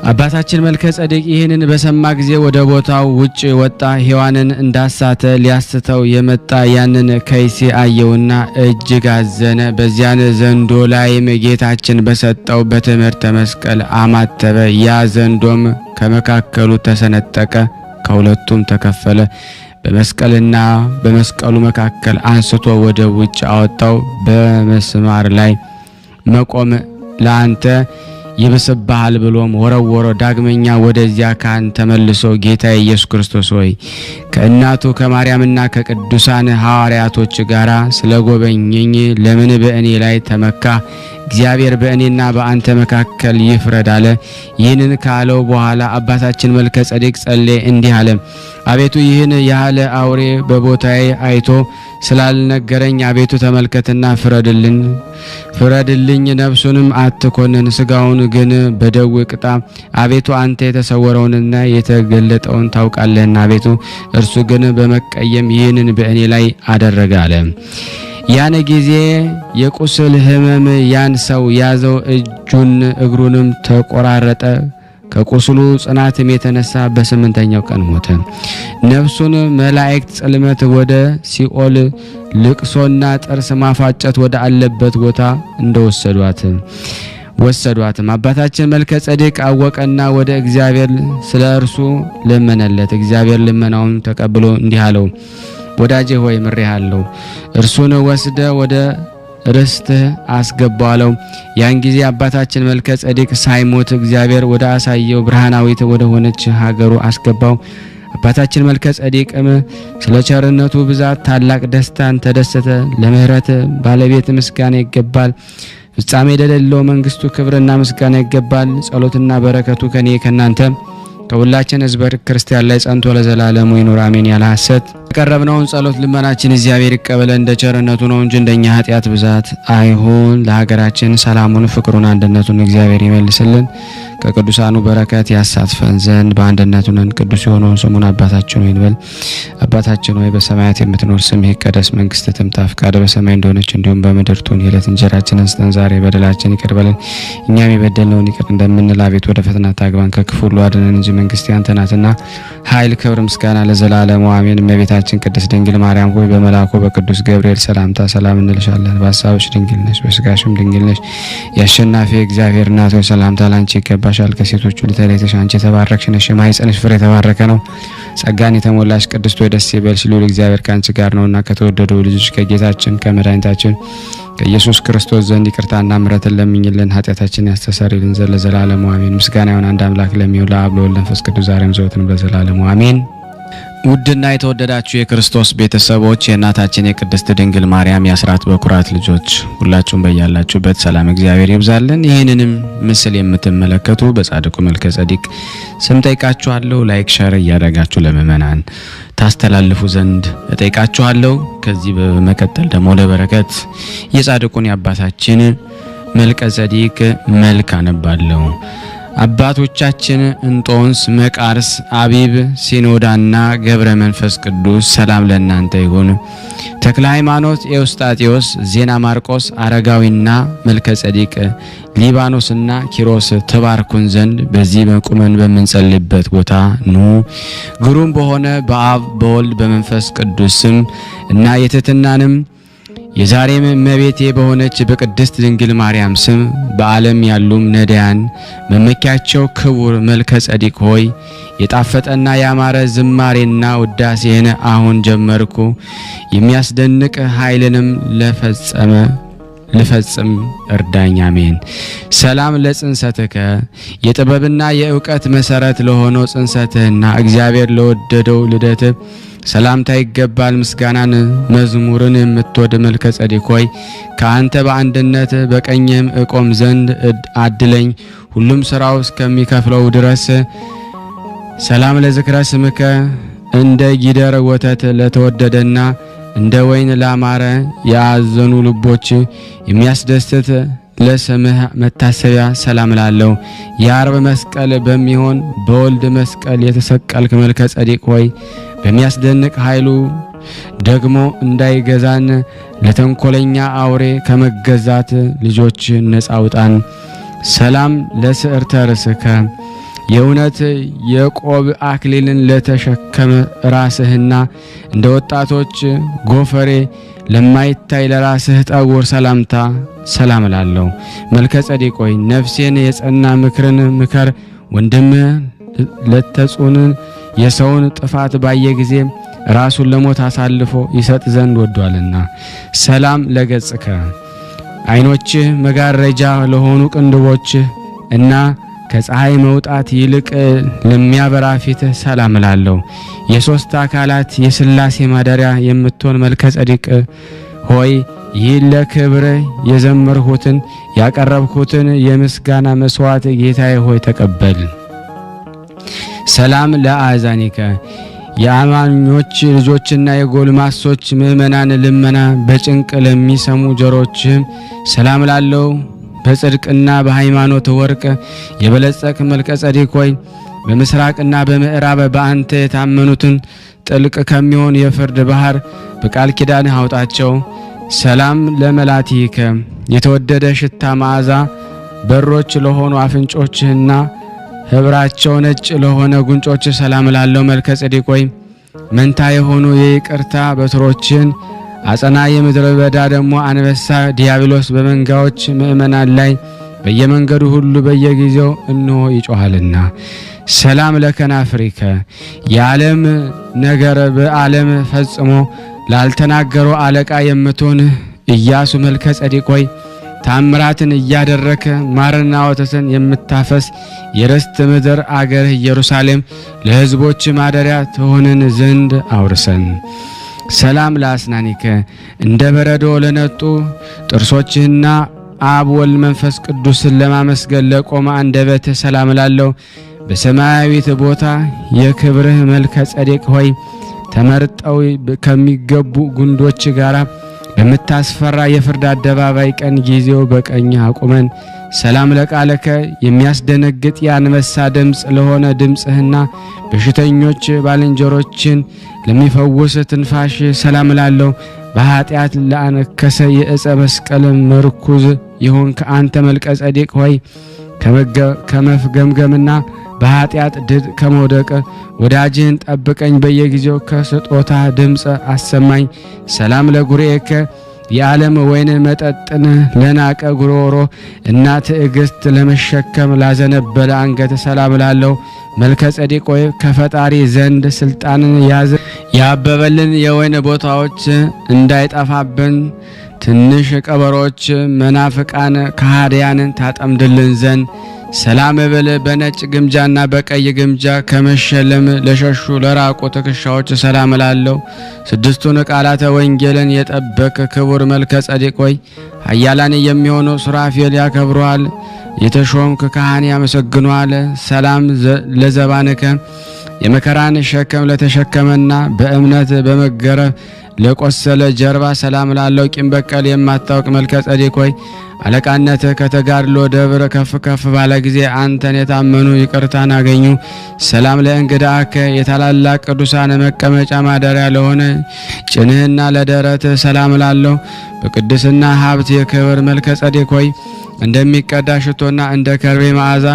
አባታችን መልከ ጸዴቅ ይህንን በሰማ ጊዜ ወደ ቦታው ውጭ ወጣ። ሔዋንን እንዳሳተ ሊያስተው የመጣ ያንን ከይሲ አየውና እጅግ አዘነ። በዚያን ዘንዶ ላይም ጌታችን በሰጠው በትምህርተ መስቀል አማተበ። ያ ዘንዶም ከመካከሉ ተሰነጠቀ፣ ከሁለቱም ተከፈለ። በመስቀልና በመስቀሉ መካከል አንስቶ ወደ ውጭ አወጣው። በመስማር ላይ መቆም ለአንተ ይብስብሃል ብሎም ወረወሮ። ዳግመኛ ወደዚያ ካህን ተመልሶ ጌታ ኢየሱስ ክርስቶስ ሆይ ከእናቱ ከማርያምና ከቅዱሳን ሐዋርያቶች ጋራ ስለጎበኘኝ ለምን በእኔ ላይ ተመካ? እግዚአብሔር በእኔና በአንተ መካከል ይፍረድ አለ። ይህንን ካለው በኋላ አባታችን መልከ ጼዴቅ ጸለየ፣ እንዲህ አለ። አቤቱ ይህን ያህል አውሬ በቦታዬ አይቶ ስላልነገረኝ አቤቱ ተመልከትና ፍረድልኝ። ነፍሱንም አትኮንን፣ ስጋውን ግን በደዌ ቅጣ። አቤቱ አንተ የተሰወረውንና የተገለጠውን ታውቃለህና አቤቱ እርሱ ግን በመቀየም ይህንን በእኔ ላይ አደረገ አለ። ያን ጊዜ የቁስል ሕመም ያን ሰው ያዘው፣ እጁን እግሩንም ተቆራረጠ። ከቁስሉ ጽናትም የተነሳ በ8ኛው ቀን ሞተ። ነፍሱን መላእክት ጽልመት ወደ ሲኦል ልቅሶና ጥርስ ማፋጨት ወደ አለበት ቦታ ወሰዷትም። አባታችን መልከ ጼዴቅ አወቀና ወደ እግዚአብሔር ስለ እርሱ ለመነለት። እግዚአብሔር ልመናውን ተቀብሎ እንዲህ አለው፣ ወዳጄ ሆይ ምሬሃለሁ፣ እርሱን ወስደ ወደ ርስትህ አስገባው አለው። ያን ጊዜ አባታችን መልከ ጼዴቅ ሳይሞት እግዚአብሔር ወደ አሳየው ብርሃናዊት ወደ ሆነች ሀገሩ አስገባው። አባታችን መልከ ጼዴቅም ስለ ቸርነቱ ብዛት ታላቅ ደስታን ተደሰተ። ለምህረት ባለቤት ምስጋና ይገባል፣ ፍጻሜ የሌለው መንግስቱ ክብርና ምስጋና ይገባል። ጸሎትና በረከቱ ከኔ ከናንተ ከሁላችን ሕዝበ ክርስቲያን ላይ ጸንቶ ለዘላለሙ ይኑር አሜን። ያለ ሐሰት የቀረብነውን ጸሎት ልመናችን እግዚአብሔር ይቀበለን፣ እንደ ቸርነቱ ነው እንጂ እንደኛ ኃጢአት ብዛት አይሁን። ለሀገራችን ሰላሙን፣ ፍቅሩን፣ አንድነቱን እግዚአብሔር ይመልስልን፣ ከቅዱሳኑ በረከት ያሳትፈን ዘንድ በአንድነቱ ነን። ቅዱስ የሆነውን ስሙን አባታችን ሆይ እንበል። አባታችን ሆይ በሰማያት የምትኖር ስምህ ይቀደስ፣ መንግስትህ ትምጣ፣ ፈቃድህ በሰማይ እንደሆነች እንዲሁም በምድር ትሁን። የዕለት እንጀራችንን ስጠን ዛሬ፣ በደላችን ይቅር በለን እኛም የበደልነውን ይቅር እንደምንል፣ አቤቱ ወደ ፈተና አታግባን ከክፉ ሁሉ አድነን እንጂ መንግስት ያንተ ናትና ኃይል፣ ክብር፣ ምስጋና ለዘላለሙ አሜን። እመቤታችን ቅድስት ድንግል ማርያም ሆይ በመልአኩ በቅዱስ ገብርኤል ሰላምታ ሰላም እንልሻለን። በሐሳብሽ ድንግል ነሽ፣ በስጋሽም ድንግል ነሽ። የአሸናፊ እግዚአብሔር እናት ሆይ ሰላምታ ላንቺ ይገባሻል። ከሴቶች ሁሉ ተለይተሽ አንቺ የተባረክሽ ነሽ፣ የማኅፀንሽ ፍሬ የተባረከ ነው። ጸጋን የተሞላሽ ቅድስት ሆይ ደስ ይበልሽ፣ ልዑል እግዚአብሔር ከአንቺ ጋር ነውና ከተወደደው ልጅሽ ከጌታችን ከመድኃኒታችን ከኢየሱስ ክርስቶስ ዘንድ ይቅርታና ምሕረትን ለምኝልን ኃጢአታችንን ያስተሰርይልን ዘንድ ለዘላለሙ አሜን። ምስጋና ይሁን አንድ አምላክ ለሚሆን ለአብ ለወልድ ለመንፈስ ቅዱስ ዛሬም ዘወትርም ለዘላለሙ አሜን። ውድና የተወደዳችሁ የክርስቶስ ቤተሰቦች የእናታችን የቅድስት ድንግል ማርያም የአስራት በኩራት ልጆች ሁላችሁም በያላችሁበት ሰላም እግዚአብሔር ይብዛልን። ይህንንም ምስል የምትመለከቱ በጻድቁ መልከ ጼዴቅ ስም ጠይቃችኋለሁ። ላይክ ሸር እያደረጋችሁ ለምእመናን ታስተላልፉ ዘንድ እጠይቃችኋለሁ። ከዚህ በመቀጠል ደግሞ ለበረከት የጻድቁን የአባታችን መልከ ጼዴቅ መልክ አነባለሁ። አባቶቻችን እንጦንስ፣ መቃርስ፣ አቢብ፣ ሲኖዳና ገብረ መንፈስ ቅዱስ ሰላም ለእናንተ ይሁን። ተክለ ሃይማኖት፣ ኤውስጣቴዎስ፣ ዜና ማርቆስ፣ አረጋዊና መልከ ጼዴቅ፣ ሊባኖስና ኪሮስ ተባርኩን ዘንድ በዚህ በቁመን በምንጸልይበት ቦታ ኑ። ግሩም በሆነ በአብ በወልድ በመንፈስ ቅዱስ ስም እና የትሕትናንም የዛሬም እመቤቴ በሆነች በቅድስት ድንግል ማርያም ስም በዓለም ያሉም ነዳያን መመኪያቸው ክቡር መልከ ጼዴቅ ሆይ የጣፈጠና ያማረ ዝማሬና ውዳሴን አሁን ጀመርኩ። የሚያስደንቅ ኃይልንም ልፈጽም እርዳኝ አሜን። ሰላም ለጽንሰትከ የጥበብና የእውቀት መሰረት ለሆነው ጽንሰትህና እግዚአብሔር ለወደደው ልደት ሰላምታ ይገባል። ምስጋናን መዝሙርን የምትወድ መልከ ጼዴቅ ሆይ ከአንተ በአንድነት በቀኝም እቆም ዘንድ አድለኝ። ሁሉም ስራው እስከሚከፍለው ድረስ ሰላም ለዝክረ ስምከ እንደ ጊደር ወተት ለተወደደና እንደ ወይን ላማረ የአዘኑ ልቦች የሚያስደስት ለስምህ መታሰቢያ ሰላም ላለው የአርብ መስቀል በሚሆን በወልድ መስቀል የተሰቀልክ መልከ ጼዴቅ ሆይ በሚያስደንቅ ኃይሉ ደግሞ እንዳይገዛን ለተንኮለኛ አውሬ ከመገዛት ልጆች ነፃ አውጣን። ሰላም ለስዕርተ ርእስከ የእውነት የቆብ አክሊልን ለተሸከመ ራስህና እንደ ወጣቶች ጎፈሬ ለማይታይ ለራስህ ጠጉር ሰላምታ ሰላም ላለው መልከ ጼዴቅ ሆይ ነፍሴን የጸና ምክርን ምከር። ወንድም ለተጹን የሰውን ጥፋት ባየ ጊዜ ራሱን ለሞት አሳልፎ ይሰጥ ዘንድ ወዷልና። ሰላም ለገጽከ ዓይኖችህ መጋረጃ ለሆኑ ቅንድቦችህ እና ከፀሐይ መውጣት ይልቅ ለሚያበራ ፊትህ ሰላም እላለሁ። የሦስት አካላት የሥላሴ ማደሪያ የምትሆን መልከጼዴቅ ሆይ ይህን ለክብር የዘመርሁትን ያቀረብሁትን የምስጋና መስዋዕት ጌታዬ ሆይ ተቀበል። ሰላም ለአዛኒከ የአማኞች ልጆችና የጎልማሶች ምእመናን ልመና በጭንቅ ለሚሰሙ ጆሮችህም ሰላም ላለው በጽድቅና በሃይማኖት ወርቅ የበለጸክ መልከጼዴቅ ሆይ በምስራቅና በምዕራብ በአንተ የታመኑትን ጥልቅ ከሚሆን የፍርድ ባህር በቃል ኪዳንህ አውጣቸው። ሰላም ለመላቲከ የተወደደ ሽታ መዓዛ በሮች ለሆኑ አፍንጮችህና ህብራቸው ነጭ ለሆነ ጉንጮች ሰላም ላለው መልከጼዴቅ ሆይ መንታ የሆኑ የይቅርታ በትሮችን አጸና የምድረ በዳ ደግሞ አንበሳ ዲያብሎስ በመንጋዎች ምእመናን ላይ በየመንገዱ ሁሉ በየጊዜው እንሆ ይጮሃልና። ሰላም ለከናፍሪከ የዓለም ነገር በዓለም ፈጽሞ ላልተናገሩ አለቃ የምትሆን ኢያሱ መልከጼዴቅ ሆይ ታምራትን እያደረከ ማርና ወተትን የምታፈስ የርስት ምድር አገር ኢየሩሳሌም ለሕዝቦች ማደሪያ ትሆንን ዘንድ አውርሰን። ሰላም ለአስናኒከ እንደ በረዶ ለነጡ ጥርሶችህና አብ ወልድ መንፈስ ቅዱስን ለማመስገን ለቆመ አንደበትህ ሰላም ላለው በሰማያዊት ቦታ የክብርህ መልከጼዴቅ ሆይ ተመርጠው ከሚገቡ ጉንዶች ጋር በምታስፈራ የፍርድ አደባባይ ቀን ጊዜው በቀኝ አቁመን። ሰላም ለቃለከ የሚያስደነግጥ የአንበሳ ድምፅ ለሆነ ድምፅህና በሽተኞች ባልንጀሮችን ለሚፈውስ ትንፋሽ ሰላም ላለው በኃጢአት ለአነከሰ የዕፀ መስቀል ምርኩዝ ይሆን ከአንተ መልከጼዴቅ ሆይ ከመፍገምገምና በኃጢአት ድድ ከመውደቅ ወዳጅህን ጠብቀኝ። በየጊዜው ከስጦታ ድምፅ አሰማኝ። ሰላም ለጉሬከ የዓለም ወይን መጠጥን ለናቀ ጉሮሮ እና ትዕግስት ለመሸከም ላዘነበለ አንገት ሰላም ላለው መልከጼዴቅ ሆይ ከፈጣሪ ዘንድ ስልጣንን ያዘ ያበበልን የወይን ቦታዎች እንዳይጠፋብን ትንሽ ቀበሮች መናፍቃን ከሃዲያንን ታጠምድልን ዘንድ ሰላም ብል በነጭ ግምጃና በቀይ ግምጃ ከመሸለም ለሸሹ ለራቁ ትከሻዎች ሰላም ላለው ስድስቱን ቃላተ ወንጌልን የጠበቅ ክቡር መልከጼዴቅ ሆይ ኃያላን የሚሆኑ ሱራፌል ያከብሩሃል፣ የተሾምክ ካህን ያመሰግኑሃል። ሰላም ለዘባንከ የመከራን ሸክም ለተሸከመና በእምነት በመገረፍ ለቆሰለ ጀርባ ሰላም ላለው ቂም በቀል የማታውቅ መልከጼዴቅ ሆይ አለቃነት ከተጋድሎ ደብር ከፍ ከፍ ባለ ጊዜ አንተን የታመኑ ይቅርታን አገኙ። ሰላም ለእንግዳከ የታላላቅ ቅዱሳን መቀመጫ ማደሪያ ለሆነ ጭንህና ለደረት ሰላም ላለው በቅድስና ሀብት የክብር መልከጼዴቅ ሆይ እንደሚቀዳ ሽቶና እንደ ከርቤ መዓዛ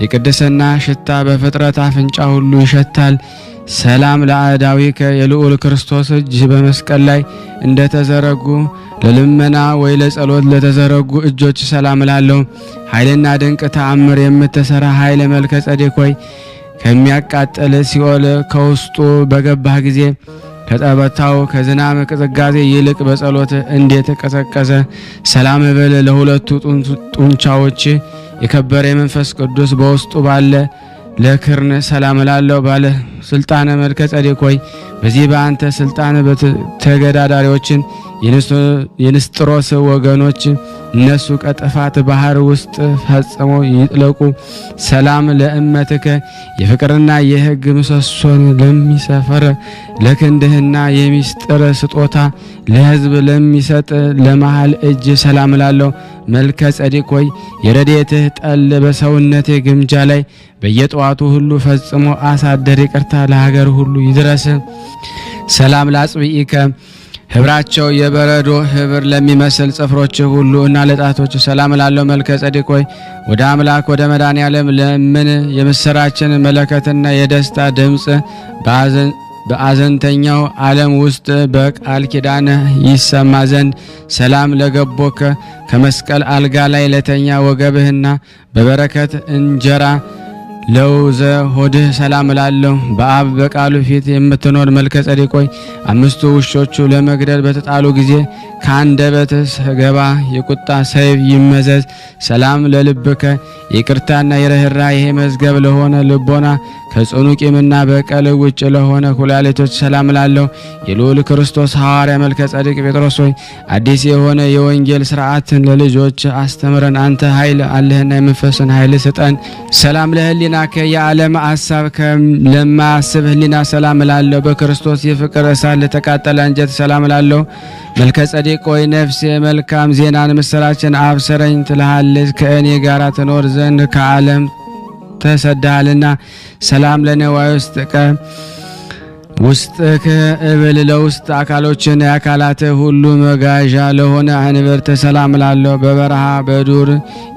የቅድስና ሽታ በፍጥረት አፍንጫ ሁሉ ይሸታል። ሰላም ለአዳዊከ የልዑል ክርስቶስ እጅ በመስቀል ላይ እንደተዘረጉ ለልመና ወይ ለጸሎት ለተዘረጉ እጆች ሰላም ላለው ኃይልና ድንቅ ተአምር የምትሰራ ኃይለ መልከጼዴቅ ሆይ ከሚያቃጥል ሲኦል ከውስጡ በገባህ ጊዜ ከጠበታው ከዝናም ቅዝቃዜ ይልቅ በጸሎት እንዴት ቀዘቀዘ። ሰላም ብል ለሁለቱ ጡንቻዎች የከበረ የመንፈስ ቅዱስ በውስጡ ባለ ለክርን ሰላም ላለው ባለ ስልጣነ መልከጼዴቅ ሆይ በዚህ በአንተ ስልጣን ተገዳዳሪዎችን የንስጥሮስ ወገኖች እነሱ ከጥፋት ባህር ውስጥ ፈጽሞ ይጥለቁ። ሰላም ለእመትከ የፍቅርና የሕግ ምሰሶን ለሚሰፈር ለክንድህና የሚስጥር ስጦታ ለሕዝብ ለሚሰጥ ለመሃል እጅ ሰላም ላለው መልከጼዴቅ ሆይ የረድኤትህ ጠል በሰውነቴ ግምጃ ላይ በየጠዋቱ ሁሉ ፈጽሞ አሳደር። ይቅርታ ለሀገር ሁሉ ይድረስ። ሰላም ላጽብኢከ ህብራቸው የበረዶ ህብር ለሚመስል ጽፍሮች ሁሉ እና ለጣቶች ሰላም ላለው መልከጼዴቅ ሆይ ወደ አምላክ ወደ መድኃኔዓለም ለምን የምስራችን መለከትና የደስታ ድምፅ በአዘንተኛው ዓለም ውስጥ በቃል ኪዳን ይሰማ ዘንድ ሰላም ለገቦከ ከመስቀል አልጋ ላይ ለተኛ ወገብህና በበረከት እንጀራ ለውዘ ሆድህ ሰላም እላለሁ። በአብ በቃሉ ፊት የምትኖር መልከ ጼዴቅ ሆይ 5ቱ ውሾቹ ለመግደል በተጣሉ ጊዜ ከአንደበትህ ስገባ የቁጣ ሰይፍ ይመዘዝ። ሰላም ለልብከ ይቅርታና የርኅራኄ መዝገብ ለሆነ ልቦና ከጽኑ ቂምና በቀል ውጭ ለሆነ ኩላሊቶች ሰላም እላለሁ። የልዑል ክርስቶስ ሐዋርያ መልከ ጼዴቅ ጴጥሮስ ሆይ አዲስ የሆነ የወንጌል ሥርዓትን ለልጆች አስተምረን። አንተ ኃይል አለህና የመንፈስን ኃይል ስጠን። ሰላም ለህሊናከ የዓለም ሐሳብ ለማያስብ ህሊና ሰላም እላለሁ። በክርስቶስ የፍቅር እሳት ለተቃጠለ አንጀት ሰላም እላለሁ። መልከ ጼዴቅ ሆይ ነፍሴ መልካም ዜናን ምስራችን አብሰረኝ ትልሃለች። ከእኔ ጋር ትኖር ዘንድ ከዓለም ተሰዳሃልና። ሰላም ለነዋይ ውስጥከ እብል ለውስጥ አካሎችን የአካላት ሁሉ መጋዣ ለሆነ አንብርት ሰላም እላለሁ። በበረሃ በዱር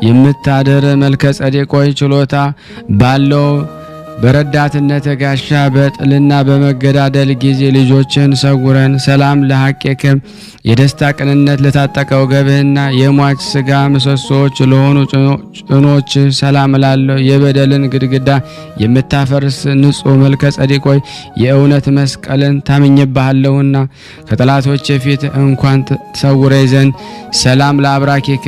የምታደር መልከ ጼዴቅ ሆይ ችሎታ ባለው በረዳትነት ጋሻ በጥልና በመገዳደል ጊዜ ልጆችን ሰጉረን። ሰላም ለሐቄከ የደስታ ቅንነት ለታጠቀ ወገብህና የሟች ስጋ ምሰሶዎች ለሆኑ ጭኖች ሰላም እላለሁ። የበደልን ግድግዳ የምታፈርስ ንጹሕ መልከ ጼዴቅ ሆይ የእውነት መስቀልን ታምኜብሃለሁና ከጠላቶች ፊት እንኳን ተሰውረኝ ዘንድ። ሰላም ለአብራኬከ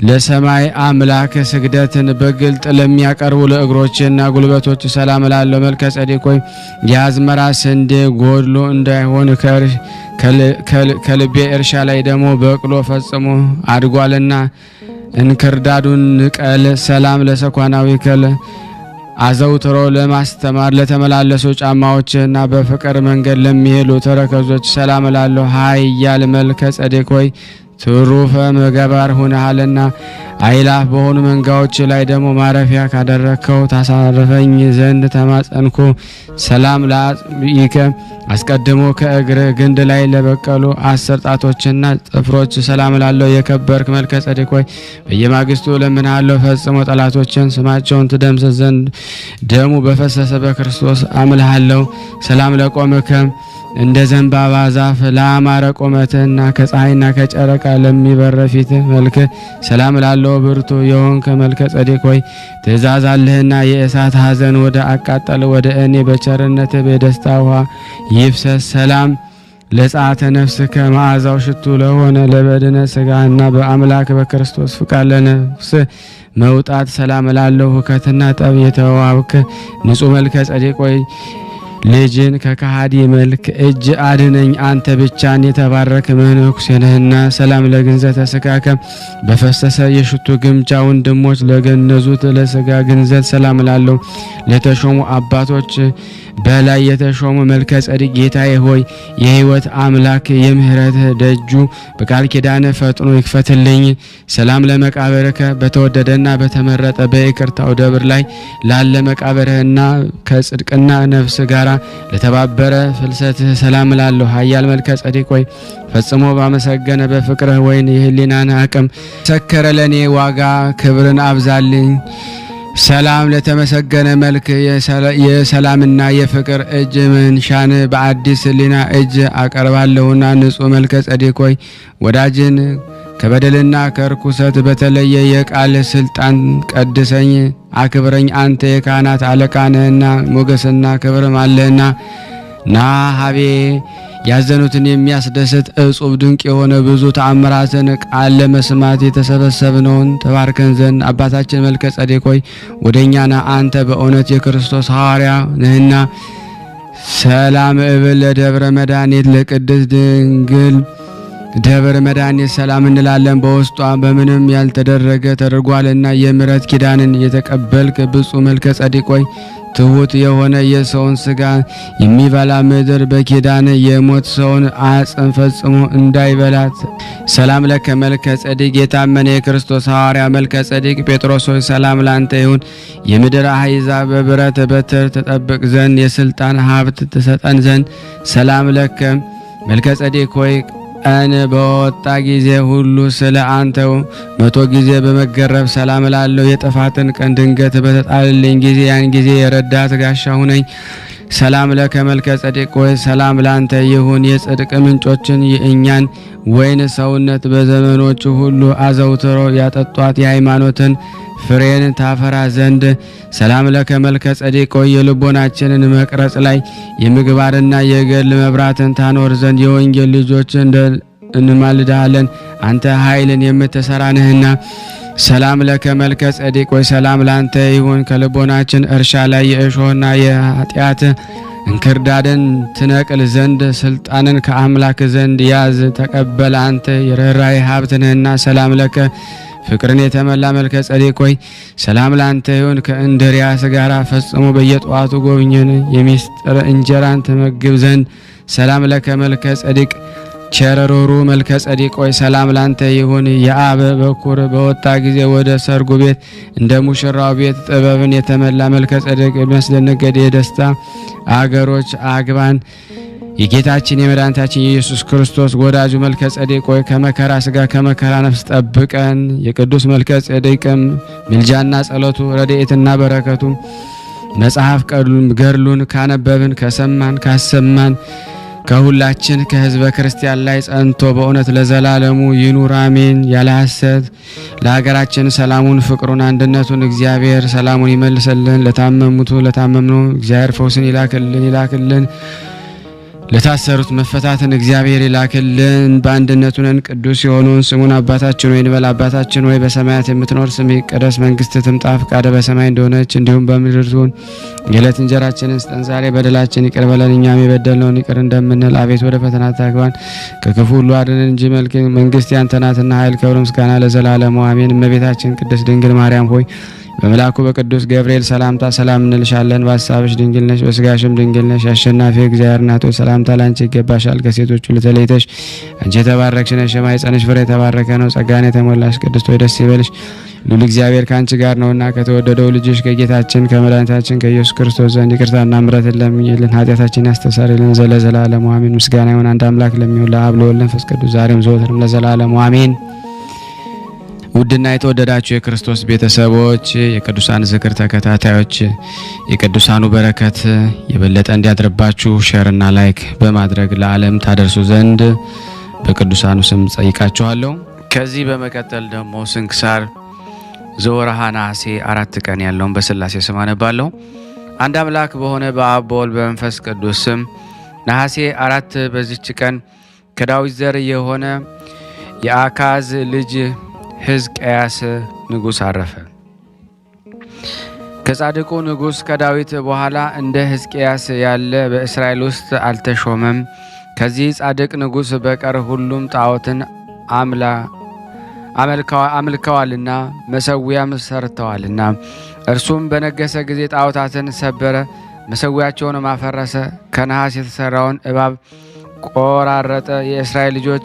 ለሰማይ አምላክ ስግደትን በግልጥ ለሚያቀርቡ ለእግሮችና ጉልበቶች ሰላም እላለሁ። መልከ ጼዴቅ ሆይ የአዝመራ ስንዴ ጎድሎ እንዳይሆን ከልቤ እርሻ ላይ ደግሞ በቅሎ ፈጽሞ አድጓልና እንክርዳዱን ንቀል። ሰላም ለሰኳናዊ ከል አዘውትሮ ለማስተማር ለተመላለሱ ጫማዎችና በፍቅር መንገድ ለሚሄዱ ተረከዞች ሰላም እላለሁ። ኃያል መልከ ጼዴቅ ሆይ ትሩፈ መገባር ሆነሃልና አይላፍ በሆኑ መንጋዎች ላይ ደግሞ ማረፊያ ካደረከው ታሳርፈኝ ዘንድ ተማጸንኩ። ሰላም ለአጽብኢከ አስቀድሞ ከእግር ግንድ ላይ ለበቀሉ 10 ጣቶችና ጥፍሮች ሰላም እላለሁ። የከበርክ መልከ ጼዴቅ ሆይ በየማግስቱ እለምንሃለሁ ፈጽሞ ጠላቶችን ስማቸውን ትደምስስ ዘንድ ደሙ በፈሰሰ በክርስቶስ አምልሃለሁ። ሰላም ለቆምከ እንደ ዘንባባ ዛፍ ለአማረ ቁመትና ከፀሐይና ከጨረቃ ለሚበር ፊት መልክ ሰላም እላለሁ። ብርቱ የሆንከ መልከ ጼዴቅ ሆይ ትእዛዝ አለህና የእሳት ሐዘን ወደ አቃጠለ ወደ እኔ በቸርነት በደስታ ውሃ ይፍሰስ። ሰላም ለጸአተ ነፍስ ከመዓዛው ሽቱ ለሆነ ለበድነ ስጋና በአምላክ በክርስቶስ ፍቃድ ለነፍስ መውጣት ሰላም እላለሁ። ሁከትና ጠብ የተዋብክ ንጹሕ መልከ ጼዴቅ ሆይ ልጅን ከከሃዲ መልክ እጅ አድነኝ። አንተ ብቻን የተባረክ መነኩሴ ነህና። ሰላም ለግንዘተ ስጋከ በፈሰሰ የሽቱ ግምጃ ወንድሞች ለገነዙት ለስጋ ግንዘት ሰላም እላለሁ። ለተሾሙ አባቶች በላይ የተሾሙ መልከ ጼዴቅ ጌታዬ ሆይ የሕይወት አምላክ የምህረት ደጁ በቃል ኪዳን ፈጥኖ ይክፈትልኝ። ሰላም ለመቃብርከ በተወደደና በተመረጠ በይቅርታው ደብር ላይ ላለ መቃብርህና ከጽድቅና ነፍስ ጋራ ለተባበረ ፍልሰትህ ሰላም እላለሁ። ኃያል መልከ ጼዴቅ ሆይ ፈጽሞ ባመሰገነ በፍቅርህ ወይን የህሊናን አቅም ሰከረ ለኔ ዋጋ ክብርን አብዛልኝ። ሰላም ለተመሰገነ መልክ የሰላምና የፍቅር እጅ መንሻን በአዲስ ህሊና እጅ አቀርባለሁና ንጹሕ መልከ ጼዴቅ ሆይ ወዳጅን ከበደልና ከርኩሰት በተለየ የቃል ስልጣን ቀድሰኝ አክብረኝ። አንተ የካህናት አለቃ ነህና ሞገስና ክብርም አለህና ና ሀቤ ያዘኑትን የሚያስደስት እጹብ ድንቅ የሆነ ብዙ ተአምራትን ቃል ለመስማት የተሰበሰብነውን ተባርከን ዘንድ አባታችን መልከ ጼዴቅ ሆይ ወደኛና አንተ በእውነት የክርስቶስ ሐዋርያ ነህና። ሰላም እብል ለደብረ መድኃኒት ለቅድስት ድንግል ደብረ መድኃኒት ሰላም እንላለን። በውስጧ በምንም ያልተደረገ ተደርጓልና የምሕረት ኪዳንን የተቀበልክ ብፁዕ መልከ ጼዴቅ ሆይ ትሁት የሆነ የሰውን ስጋ የሚበላ ምድር በኪዳን የሞት ሰውን አጽም ፈጽሞ እንዳይበላት ሰላም ለከ መልከ ጼዴቅ የታመነ የክርስቶስ ሐዋርያ መልከ ጼዴቅ ጴጥሮስ ሆይ ሰላም ላንተ ይሁን። የምድር አሕዛብ በብረት በትር ተጠብቅ ዘንድ የስልጣን ሀብት ትሰጠን ዘንድ ሰላም ለከ መልከ ጼዴቅ ሆይ ቀን በወጣ ጊዜ ሁሉ ስለ አንተ 100 ጊዜ በመገረፍ ሰላም እላለሁ። የጥፋትን ቀን ድንገት በተጣለልኝ ጊዜ ያን ጊዜ የረዳት ጋሻ ሁነኝ። ሰላም ለከ መልከ ጸዴቅ ሆይ ሰላም ላንተ ይሁን። የጽድቅ ምንጮችን የእኛን ወይን ሰውነት በዘመኖቹ ሁሉ አዘውትሮ ያጠጧት የሃይማኖትን ፍሬን ታፈራ ዘንድ ሰላም ለከ መልከ ጸዴቅ ሆይ የልቦናችንን መቅረጽ ላይ የምግባርና የገድል መብራትን ታኖር ዘንድ የወንጌል ልጆች እንማልዳለን። አንተ ኃይልን የምትሰራ ነህና። ሰላም ለከ መልከ ጸዴቅ ሆይ ሰላም ላንተ ይሁን። ከልቦናችን እርሻ ላይ የእሾህና የኃጢአት እንክርዳድን ትነቅል ዘንድ ስልጣንን ከአምላክ ዘንድ ያዝ ተቀበል። አንተ የርኅራኄ ሀብት ነህና። ሰላም ለከ ፍቅርን የተመላ መልከ ጸዴቅ ሆይ ሰላም ላንተ ይሁን። ከእንድርያስ ጋር ፈጽሞ በየጠዋቱ ጎብኘን የሚስጥር እንጀራን ትመግብ ዘንድ ሰላም ለከ መልከ ጸዴቅ ቸረሮሩ መልከ ጸዴቅ ሆይ ሰላም ላንተ ይሁን። የአብ በኩር በወጣ ጊዜ ወደ ሰርጉ ቤት እንደ ሙሽራው ቤት ጥበብን የተመላ መልከ ጸዴቅ የሚያስደነግጥ የደስታ አገሮች አግባን። የጌታችን የመድኃኒታችን የኢየሱስ ክርስቶስ ወዳጁ መልከ ጸዴቅ ሆይ ከመከራ ስጋ ከመከራ ነፍስ ጠብቀን። የቅዱስ መልከ ጸዴቅም ምልጃና ጸሎቱ ረድኤትና በረከቱ መጽሐፍ ገድሉን ካነበብን ከሰማን ካሰማን ከሁላችን ከሕዝበ ክርስቲያን ላይ ጸንቶ በእውነት ለዘላለሙ ይኑር አሜን። ያለ ሐሰት ለሀገራችን ሰላሙን፣ ፍቅሩን፣ አንድነቱን እግዚአብሔር ሰላሙን ይመልሰልን። ለታመሙት ለታመምነው እግዚአብሔር ፈውስን ይላክልን። ለታሰሩት መፈታትን እግዚአብሔር ይላክልን። በአንድነቱ ነን ቅዱስ የሆነውን ስሙን አባታችን ሆይ እንበል። አባታችን ሆይ በሰማያት የምትኖር ስምህ ይቀደስ፣ መንግስትህ ትምጣ፣ ፈቃድህ በሰማይ እንደሆነች እንዲሁም በምድር ትሁን። የዕለት እንጀራችንን ስጠን ዛሬ፣ በደላችን ይቅር በለን እኛም የበደልነውን ይቅር እንደምንል፣ አቤት ወደ ፈተና አታግባን ከክፉ ሁሉ አድነን እንጂ መንግስት ያንተ ናትና ኃይል፣ ክብር፣ ምስጋና ለዘላለሙ አሜን። እመቤታችን ቅድስት ድንግል ማርያም ሆይ በመልአኩ በቅዱስ ገብርኤል ሰላምታ ሰላም እንልሻለን። በሐሳብሽ ድንግል ነሽ፣ በስጋሽም ድንግል ነሽ። አሸናፊ እግዚአብሔር እናት ሆይ ሰላምታ ላንቺ ይገባሻል። ከሴቶች ሁሉ ተለይተሽ አንቺ የተባረክሽ ነሽ፣ የማኅፀንሽ ፍሬ የተባረከ ነው። ጸጋን የተሞላሽ ቅድስት ሆይ ደስ ይበልሽ፣ ልዑል እግዚአብሔር ከአንቺ ጋር ነውና ከተወደደው ልጅሽ ከጌታችን ከመድኃኒታችን ከኢየሱስ ክርስቶስ ዘንድ ይቅርታና ምሕረትን ለምኝልን ኃጢአታችንን ያስተሰርይልን ዘለዘላለሙ አሜን። ምስጋና ይሁን አንድ አምላክ ለሚሆን ለአብ ለወልድ ለመንፈስ ቅዱስ ዛሬም ዘወትርም ለዘላለሙ አሜን። ውድና የተወደዳችሁ የክርስቶስ ቤተሰቦች የቅዱሳን ዝክር ተከታታዮች የቅዱሳኑ በረከት የበለጠ እንዲያድርባችሁ ሼርና ላይክ በማድረግ ለዓለም ታደርሱ ዘንድ በቅዱሳኑ ስም ጠይቃችኋለሁ። ከዚህ በመቀጠል ደግሞ ስንክሳር ዘወርኀ ነሐሴ 4 ቀን ያለውን በሥላሴ ስም አነባለሁ። አንድ አምላክ በሆነ በአብ በወልድ በመንፈስ ቅዱስ ስም ነሐሴ 4 በዚች ቀን ከዳዊት ዘር የሆነ የአካዝ ልጅ ሕዝቅያስ ንጉሥ አረፈ። ከጻድቁ ንጉሥ ከዳዊት በኋላ እንደ ሕዝቅያስ ያለ በእስራኤል ውስጥ አልተሾመም። ከዚህ ጻድቅ ንጉሥ በቀር ሁሉም ጣዖትን አምልከዋልና መሠዊያም ሰርተዋልና። እርሱም በነገሰ ጊዜ ጣዖታትን ሰበረ፣ መሠዊያቸውንም አፈረሰ፣ ከነሐስ የተሠራውን እባብ ቆራረጠ። የእስራኤል ልጆች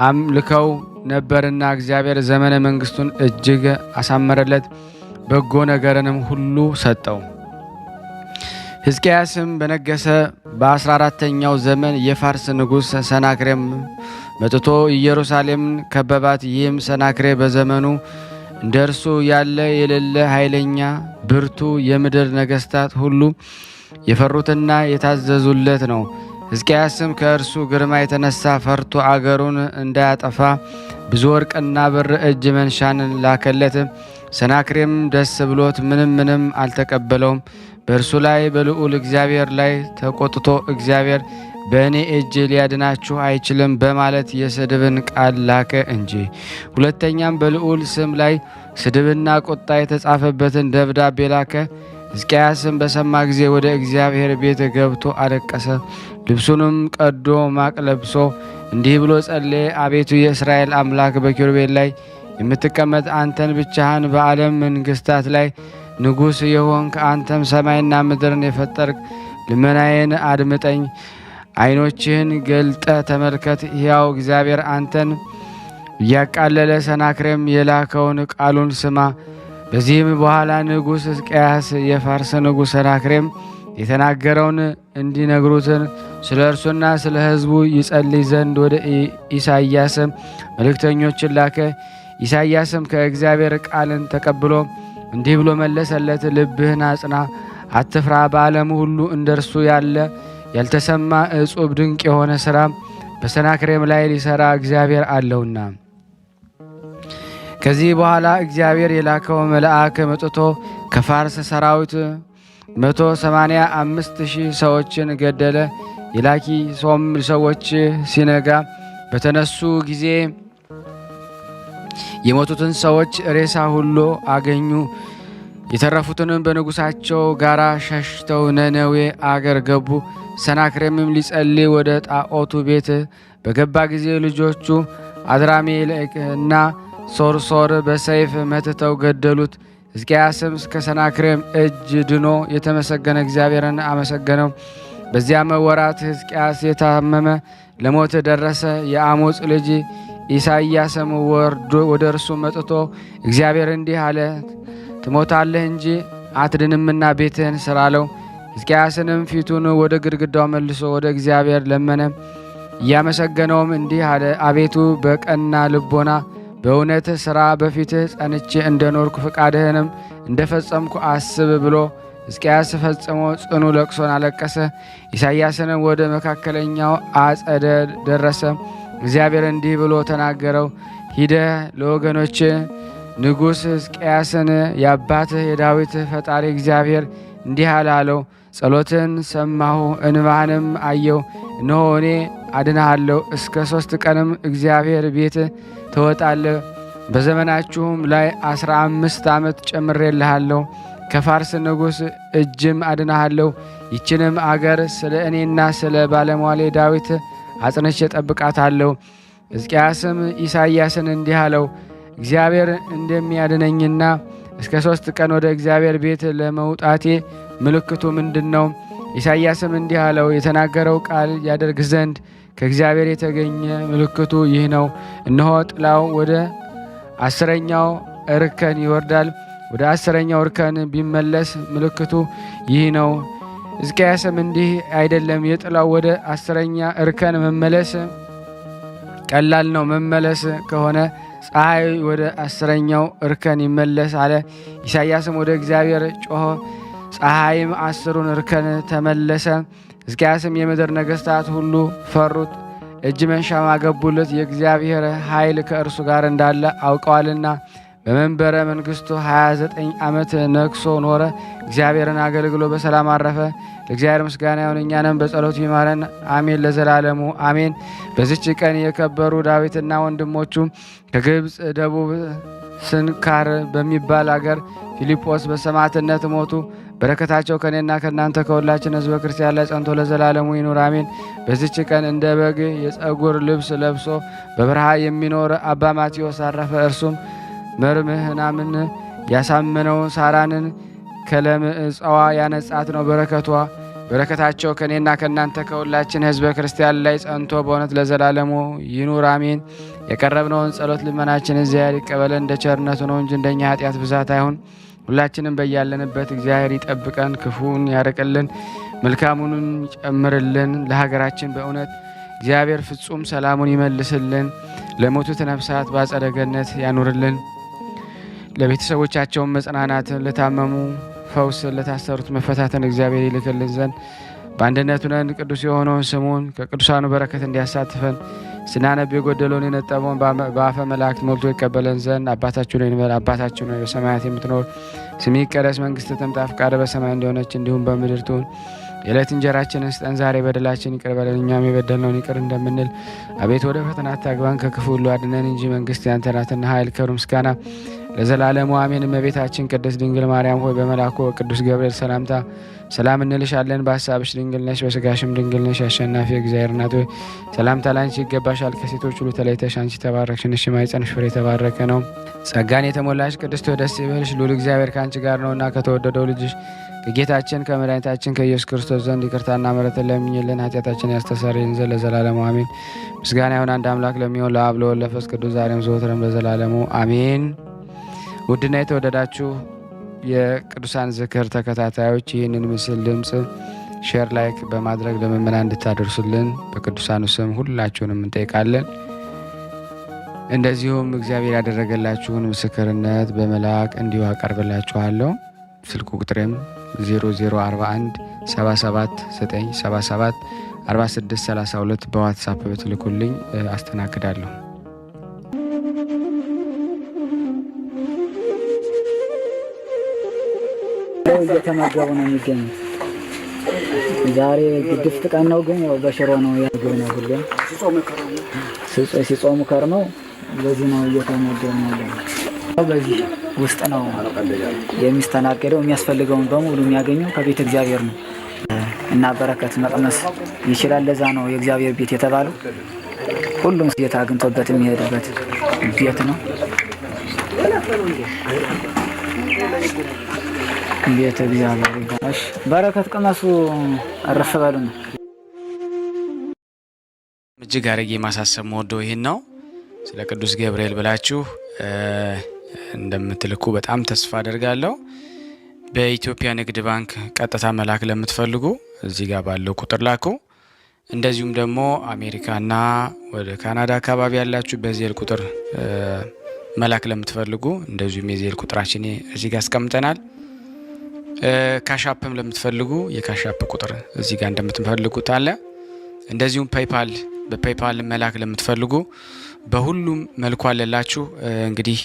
አምልከው ነበርና እግዚአብሔር ዘመነ መንግስቱን እጅግ አሳመረለት፣ በጎ ነገርንም ሁሉ ሰጠው። ሕዝቅያስም በነገሰ በ14ተኛው ዘመን የፋርስ ንጉሥ ሰናክሬም መጥቶ ኢየሩሳሌምን ከበባት። ይህም ሰናክሬ በዘመኑ እንደ እርሱ ያለ የሌለ ኃይለኛ ብርቱ የምድር ነገስታት ሁሉ የፈሩትና የታዘዙለት ነው። ሕዝቅያስም ከእርሱ ግርማ የተነሳ ፈርቶ አገሩን እንዳያጠፋ ብዙ ወርቅና ብር እጅ መንሻን ላከለት። ሰናክሬም ደስ ብሎት ምንም አልተቀበለውም። በእርሱ ላይ በልዑል እግዚአብሔር ላይ ተቆጥቶ እግዚአብሔር በእኔ እጅ ሊያድናችሁ አይችልም በማለት የስድብን ቃል ላከ እንጂ። ሁለተኛም በልዑል ስም ላይ ስድብና ቁጣ የተጻፈበትን ደብዳቤ ላከ። ሕዝቅያስም በሰማ ጊዜ ወደ እግዚአብሔር ቤት ገብቶ አለቀሰ። ልብሱንም ቀዶ ማቅ ለብሶ እንዲህ ብሎ ጸለየ። አቤቱ የእስራኤል አምላክ በኪሩቤል ላይ የምትቀመጥ አንተን ብቻህን በዓለም መንግስታት ላይ ንጉሥ የሆንክ አንተም ሰማይና ምድርን የፈጠርክ ልመናዬን አድምጠኝ፣ ዓይኖችህን ገልጠ ተመልከት። ሕያው እግዚአብሔር አንተን እያቃለለ ሰናክሬም የላከውን ቃሉን ስማ። በዚህም በኋላ ንጉሥ ሕዝቅያስ የፋርስ ንጉሥ ሰናክሬም የተናገረውን እንዲነግሩትን ስለ እርሱና ስለ ሕዝቡ ይጸልይ ዘንድ ወደ ኢሳይያስ መልእክተኞችን ላከ። ኢሳይያስም ከእግዚአብሔር ቃልን ተቀብሎ እንዲህ ብሎ መለሰለት። ልብህን አጽና፣ አትፍራ። በዓለም ሁሉ እንደርሱ ያለ ያልተሰማ እጹብ ድንቅ የሆነ ሥራ በሰናክሬም ላይ ሊሰራ እግዚአብሔር አለውና። ከዚህ በኋላ እግዚአብሔር የላከው መልአክ መጥቶ ከፋርስ ሰራዊት 185,000 ሰዎችን ገደለ። የላኪሶም ሰዎች ሲነጋ በተነሱ ጊዜ የሞቱትን ሰዎች ሬሳ ሁሉ አገኙ። የተረፉትንም በንጉሳቸው ጋር ሸሽተው ነነዌ አገር ገቡ። ሰናክሬምም ሊጸልይ ወደ ጣዖቱ ቤት በገባ ጊዜ ልጆቹ አድራሜሌክና ሶርሶር በሰይፍ መትተው ገደሉት። ሕዝቅያስም ከሰናክሬም እጅ ድኖ የተመሰገነ እግዚአብሔርን አመሰገነው። በዚያም ወራት ሕዝቅያስ የታመመ ለሞት ደረሰ። የአሞጽ ልጅ ኢሳይያስም ወደ እርሱ መጥቶ እግዚአብሔር እንዲህ አለ፣ ትሞታለህ እንጂ አትድንምና ቤትህን ስራ አለው። ሕዝቅያስንም ፊቱን ወደ ግድግዳው መልሶ ወደ እግዚአብሔር ለመነ። እያመሰገነውም እንዲህ አለ፣ አቤቱ በቀና ልቦና በእውነት ሥራ በፊትህ ጸንቼ እንደኖርኩ ፈቃድህንም እንደፈጸምኩ አስብ ብሎ ሕዝቅያስ ፈጽሞ ጽኑ ለቅሶን አለቀሰ። ኢሳይያስንም ወደ መካከለኛው አጸደ ደረሰ። እግዚአብሔር እንዲህ ብሎ ተናገረው፣ ሂደህ ለወገኖች ንጉሥ ሕዝቅያስን የአባትህ የዳዊት ፈጣሪ እግዚአብሔር እንዲህ አለ አለው፣ ጸሎትን ሰማሁ፣ እንባህንም አየሁ። እነሆ እኔ አድንሃለሁ። እስከ 3 ቀንም እግዚአብሔር ቤት ትወጣለህ። በዘመናችሁም ላይ 15 ዓመት ጨምሬልሃለሁ። ከፋርስ ንጉሥ እጅም አድንሃለሁ። ይችንም አገር ስለ እኔና ስለ ባለሟሌ ዳዊት አጽንቼ ጠብቃታለሁ። ሕዝቅያስም ኢሳይያስን እንዲህ አለው፣ እግዚአብሔር እንደሚያድነኝና እስከ 3 ቀን ወደ እግዚአብሔር ቤት ለመውጣቴ ምልክቱ ምንድን ነው? ኢሳይያስም እንዲህ አለው፣ የተናገረው ቃል ያደርግ ዘንድ ከእግዚአብሔር የተገኘ ምልክቱ ይህ ነው። እነሆ ጥላው ወደ 10ኛው እርከን ይወርዳል። ወደ 10ኛው እርከን ቢመለስ ምልክቱ ይህ ነው። ሕዝቅያስም እንዲህ አይደለም፣ የጥላው ወደ 10ኛ እርከን መመለስ ቀላል ነው። መመለስ ከሆነ ፀሐይ ወደ 10ኛው እርከን ይመለስ አለ። ኢሳይያስም ወደ እግዚአብሔር ጮኸ፣ ፀሐይም 10ሩን እርከን ተመለሰ። ሕዝቅያስም የምድር ነገሥታት ሁሉ ፈሩት፣ እጅ መንሻም አገቡለት፣ የእግዚአብሔር ኃይል ከእርሱ ጋር እንዳለ አውቀዋልና። በመንበረ መንግሥቱ 29 ዓመት ነግሶ ኖረ። እግዚአብሔርን አገልግሎ በሰላም አረፈ። ለእግዚአብሔር ምስጋና ይሁን፣ እኛንም በጸሎቱ ይማረን አሜን፣ ለዘላለሙ አሜን። በዚች ቀን የከበሩ ዳዊትና ወንድሞቹ ከግብፅ ደቡብ ስንካር በሚባል አገር ፊልጶስ በሰማዕትነት ሞቱ። በረከታቸው ከእኔና ከእናንተ ከሁላችን ሕዝበ ክርስቲያን ላይ ጸንቶ ለዘላለሙ ይኑር አሜን። በዚች ቀን እንደ በግ የጸጉር ልብስ ለብሶ በበረሃ የሚኖር አባ ማቴዎስ አረፈ። እርሱም መርምህናምን ያሳመነው ሳራንን ከለምጽዋ ያነጻት ነው። በረከታቸው ከእኔና ከእናንተ ከሁላችን ሕዝበ ክርስቲያን ላይ ጸንቶ በእውነት ለዘላለሙ ይኑር አሜን። የቀረብነውን ጸሎት ልመናችን እግዚአብሔር ይቀበለን እንደ ቸርነቱ ነው እንጂ እንደኛ ኃጢአት ብዛት አይሁን። ሁላችንም በያለንበት እግዚአብሔር ይጠብቀን፣ ክፉን ያርቅልን፣ መልካሙንም ይጨምርልን። ለሀገራችን በእውነት እግዚአብሔር ፍጹም ሰላሙን ይመልስልን። ለሞቱት ነፍሳት በአጸደ ገነት ያኑርልን። ለቤተሰቦቻቸውን መጽናናትን፣ ለታመሙ ፈውስ፣ ለታሰሩት መፈታትን እግዚአብሔር ይልክልን ዘንድ በአንድነት ሆነን ቅዱስ የሆነውን ስሙን ከቅዱሳኑ በረከት እንዲያሳትፈን ስናነብ የጎደለውን የነጠበውን በአፈ መላእክት ሞልቶ ይቀበለን ዘንድ አባታችን ሆይ አባታችን ሆይ በሰማያት የምትኖር ስምህ ይቀደስ፣ መንግስትህ ትምጣ፣ ፈቃድህ በሰማይ እንደሆነች እንዲሁም በምድር ትሁን። የዕለት እንጀራችንን ስጠን ዛሬ፣ በደላችን ይቅር በለን እኛም የበደልነውን ይቅር እንደምንል። አቤት ወደ ፈተና አታግባን ከክፉ ሁሉ አድነን እንጂ መንግስት ያንተ ናትና ኃይል፣ ክብር፣ ምስጋና ለዘላለሙ አሜን። እመቤታችን ቅድስት ድንግል ማርያም ሆይ በመልአኩ ቅዱስ ገብርኤል ሰላምታ ሰላም እንልሻለን። በሀሳብሽ ድንግል ነሽ፣ በስጋሽም ድንግል ነሽ። አሸናፊ እግዚአብሔር እናት ሆይ ሰላምታ ላንቺ ይገባሻል። ከሴቶች ሁሉ ተለይተሽ አንቺ የተባረክሽ ነሽ፣ የማኅፀንሽ ፍሬ የተባረከ ነው። ጸጋን የተሞላሽ ቅድስት ሆይ ደስ ይበልሽ፣ ልዑል እግዚአብሔር ከአንቺ ጋር ነውና ከተወደደው ልጅሽ ከጌታችን ከመድኃኒታችን ከኢየሱስ ክርስቶስ ዘንድ ይቅርታና ምሕረትን ለምኝልን ኃጢአታችን ያስተሰርይልን ዘንድ ለዘላለሙ አሜን። ምስጋና ይሁን አንድ አምላክ ለሚሆን ለአብ ለወልድ ለመንፈስ ቅዱስ ዛሬም ዘወትርም ለዘላለሙ አሜን። ውድና የተወደዳችሁ የቅዱሳን ዝክር ተከታታዮች ይህንን ምስል ድምፅ ሼር፣ ላይክ በማድረግ ለምእመናን እንድታደርሱልን በቅዱሳኑ ስም ሁላችሁንም እንጠይቃለን። እንደዚሁም እግዚአብሔር ያደረገላችሁን ምስክርነት በመልአክ እንዲሁ አቀርብላችኋለሁ። ስልክ ቁጥሬም 0041 77 977 4632 በዋትሳፕ ብትልኩልኝ አስተናግዳለሁ። እየተመገቡ ነው የሚገኙት። ዛሬ ግድፍት ቀን ነው፣ ግን ያው በሽሮ ነው ያገኘው። ሁሌም ሲጾሙ ከርመው በዚህ ነው እየተመገቡ ያለው። በዚህ ውስጥ ነው የሚስተናገደው። የሚያስፈልገውን በሙሉ የሚያገኘው ከቤተ እግዚአብሔር ነው እና በረከት መቅመስ ይችላል። ለዛ ነው የእግዚአብሔር ቤት የተባለው። ሁሉም ጌታ አግኝቶበት የሚሄድበት ቤት ነው። ቤተ እግዚአብሔር ይባላል። በረከት ቅመሱ፣ አረፍ በሉ ነው። እጅግ አድርጌ ማሳሰብ መወደው ይህን ነው። ስለ ቅዱስ ገብርኤል ብላችሁ እንደምትልኩ በጣም ተስፋ አደርጋለሁ። በኢትዮጵያ ንግድ ባንክ ቀጥታ መላክ ለምትፈልጉ እዚህ ጋር ባለው ቁጥር ላኩ። እንደዚሁም ደግሞ አሜሪካና ወደ ካናዳ አካባቢ ያላችሁ በዜል ቁጥር መላክ ለምትፈልጉ እንደዚሁም የዜል ቁጥራችን እዚህ ጋር አስቀምጠናል። ካሻፕም ለምትፈልጉ የካሻፕ ቁጥር እዚህ ጋር እንደምትፈልጉት አለ። እንደዚሁም በፔይፓል መላክ ለምትፈልጉ በሁሉም መልኩ አለላችሁ። እንግዲህ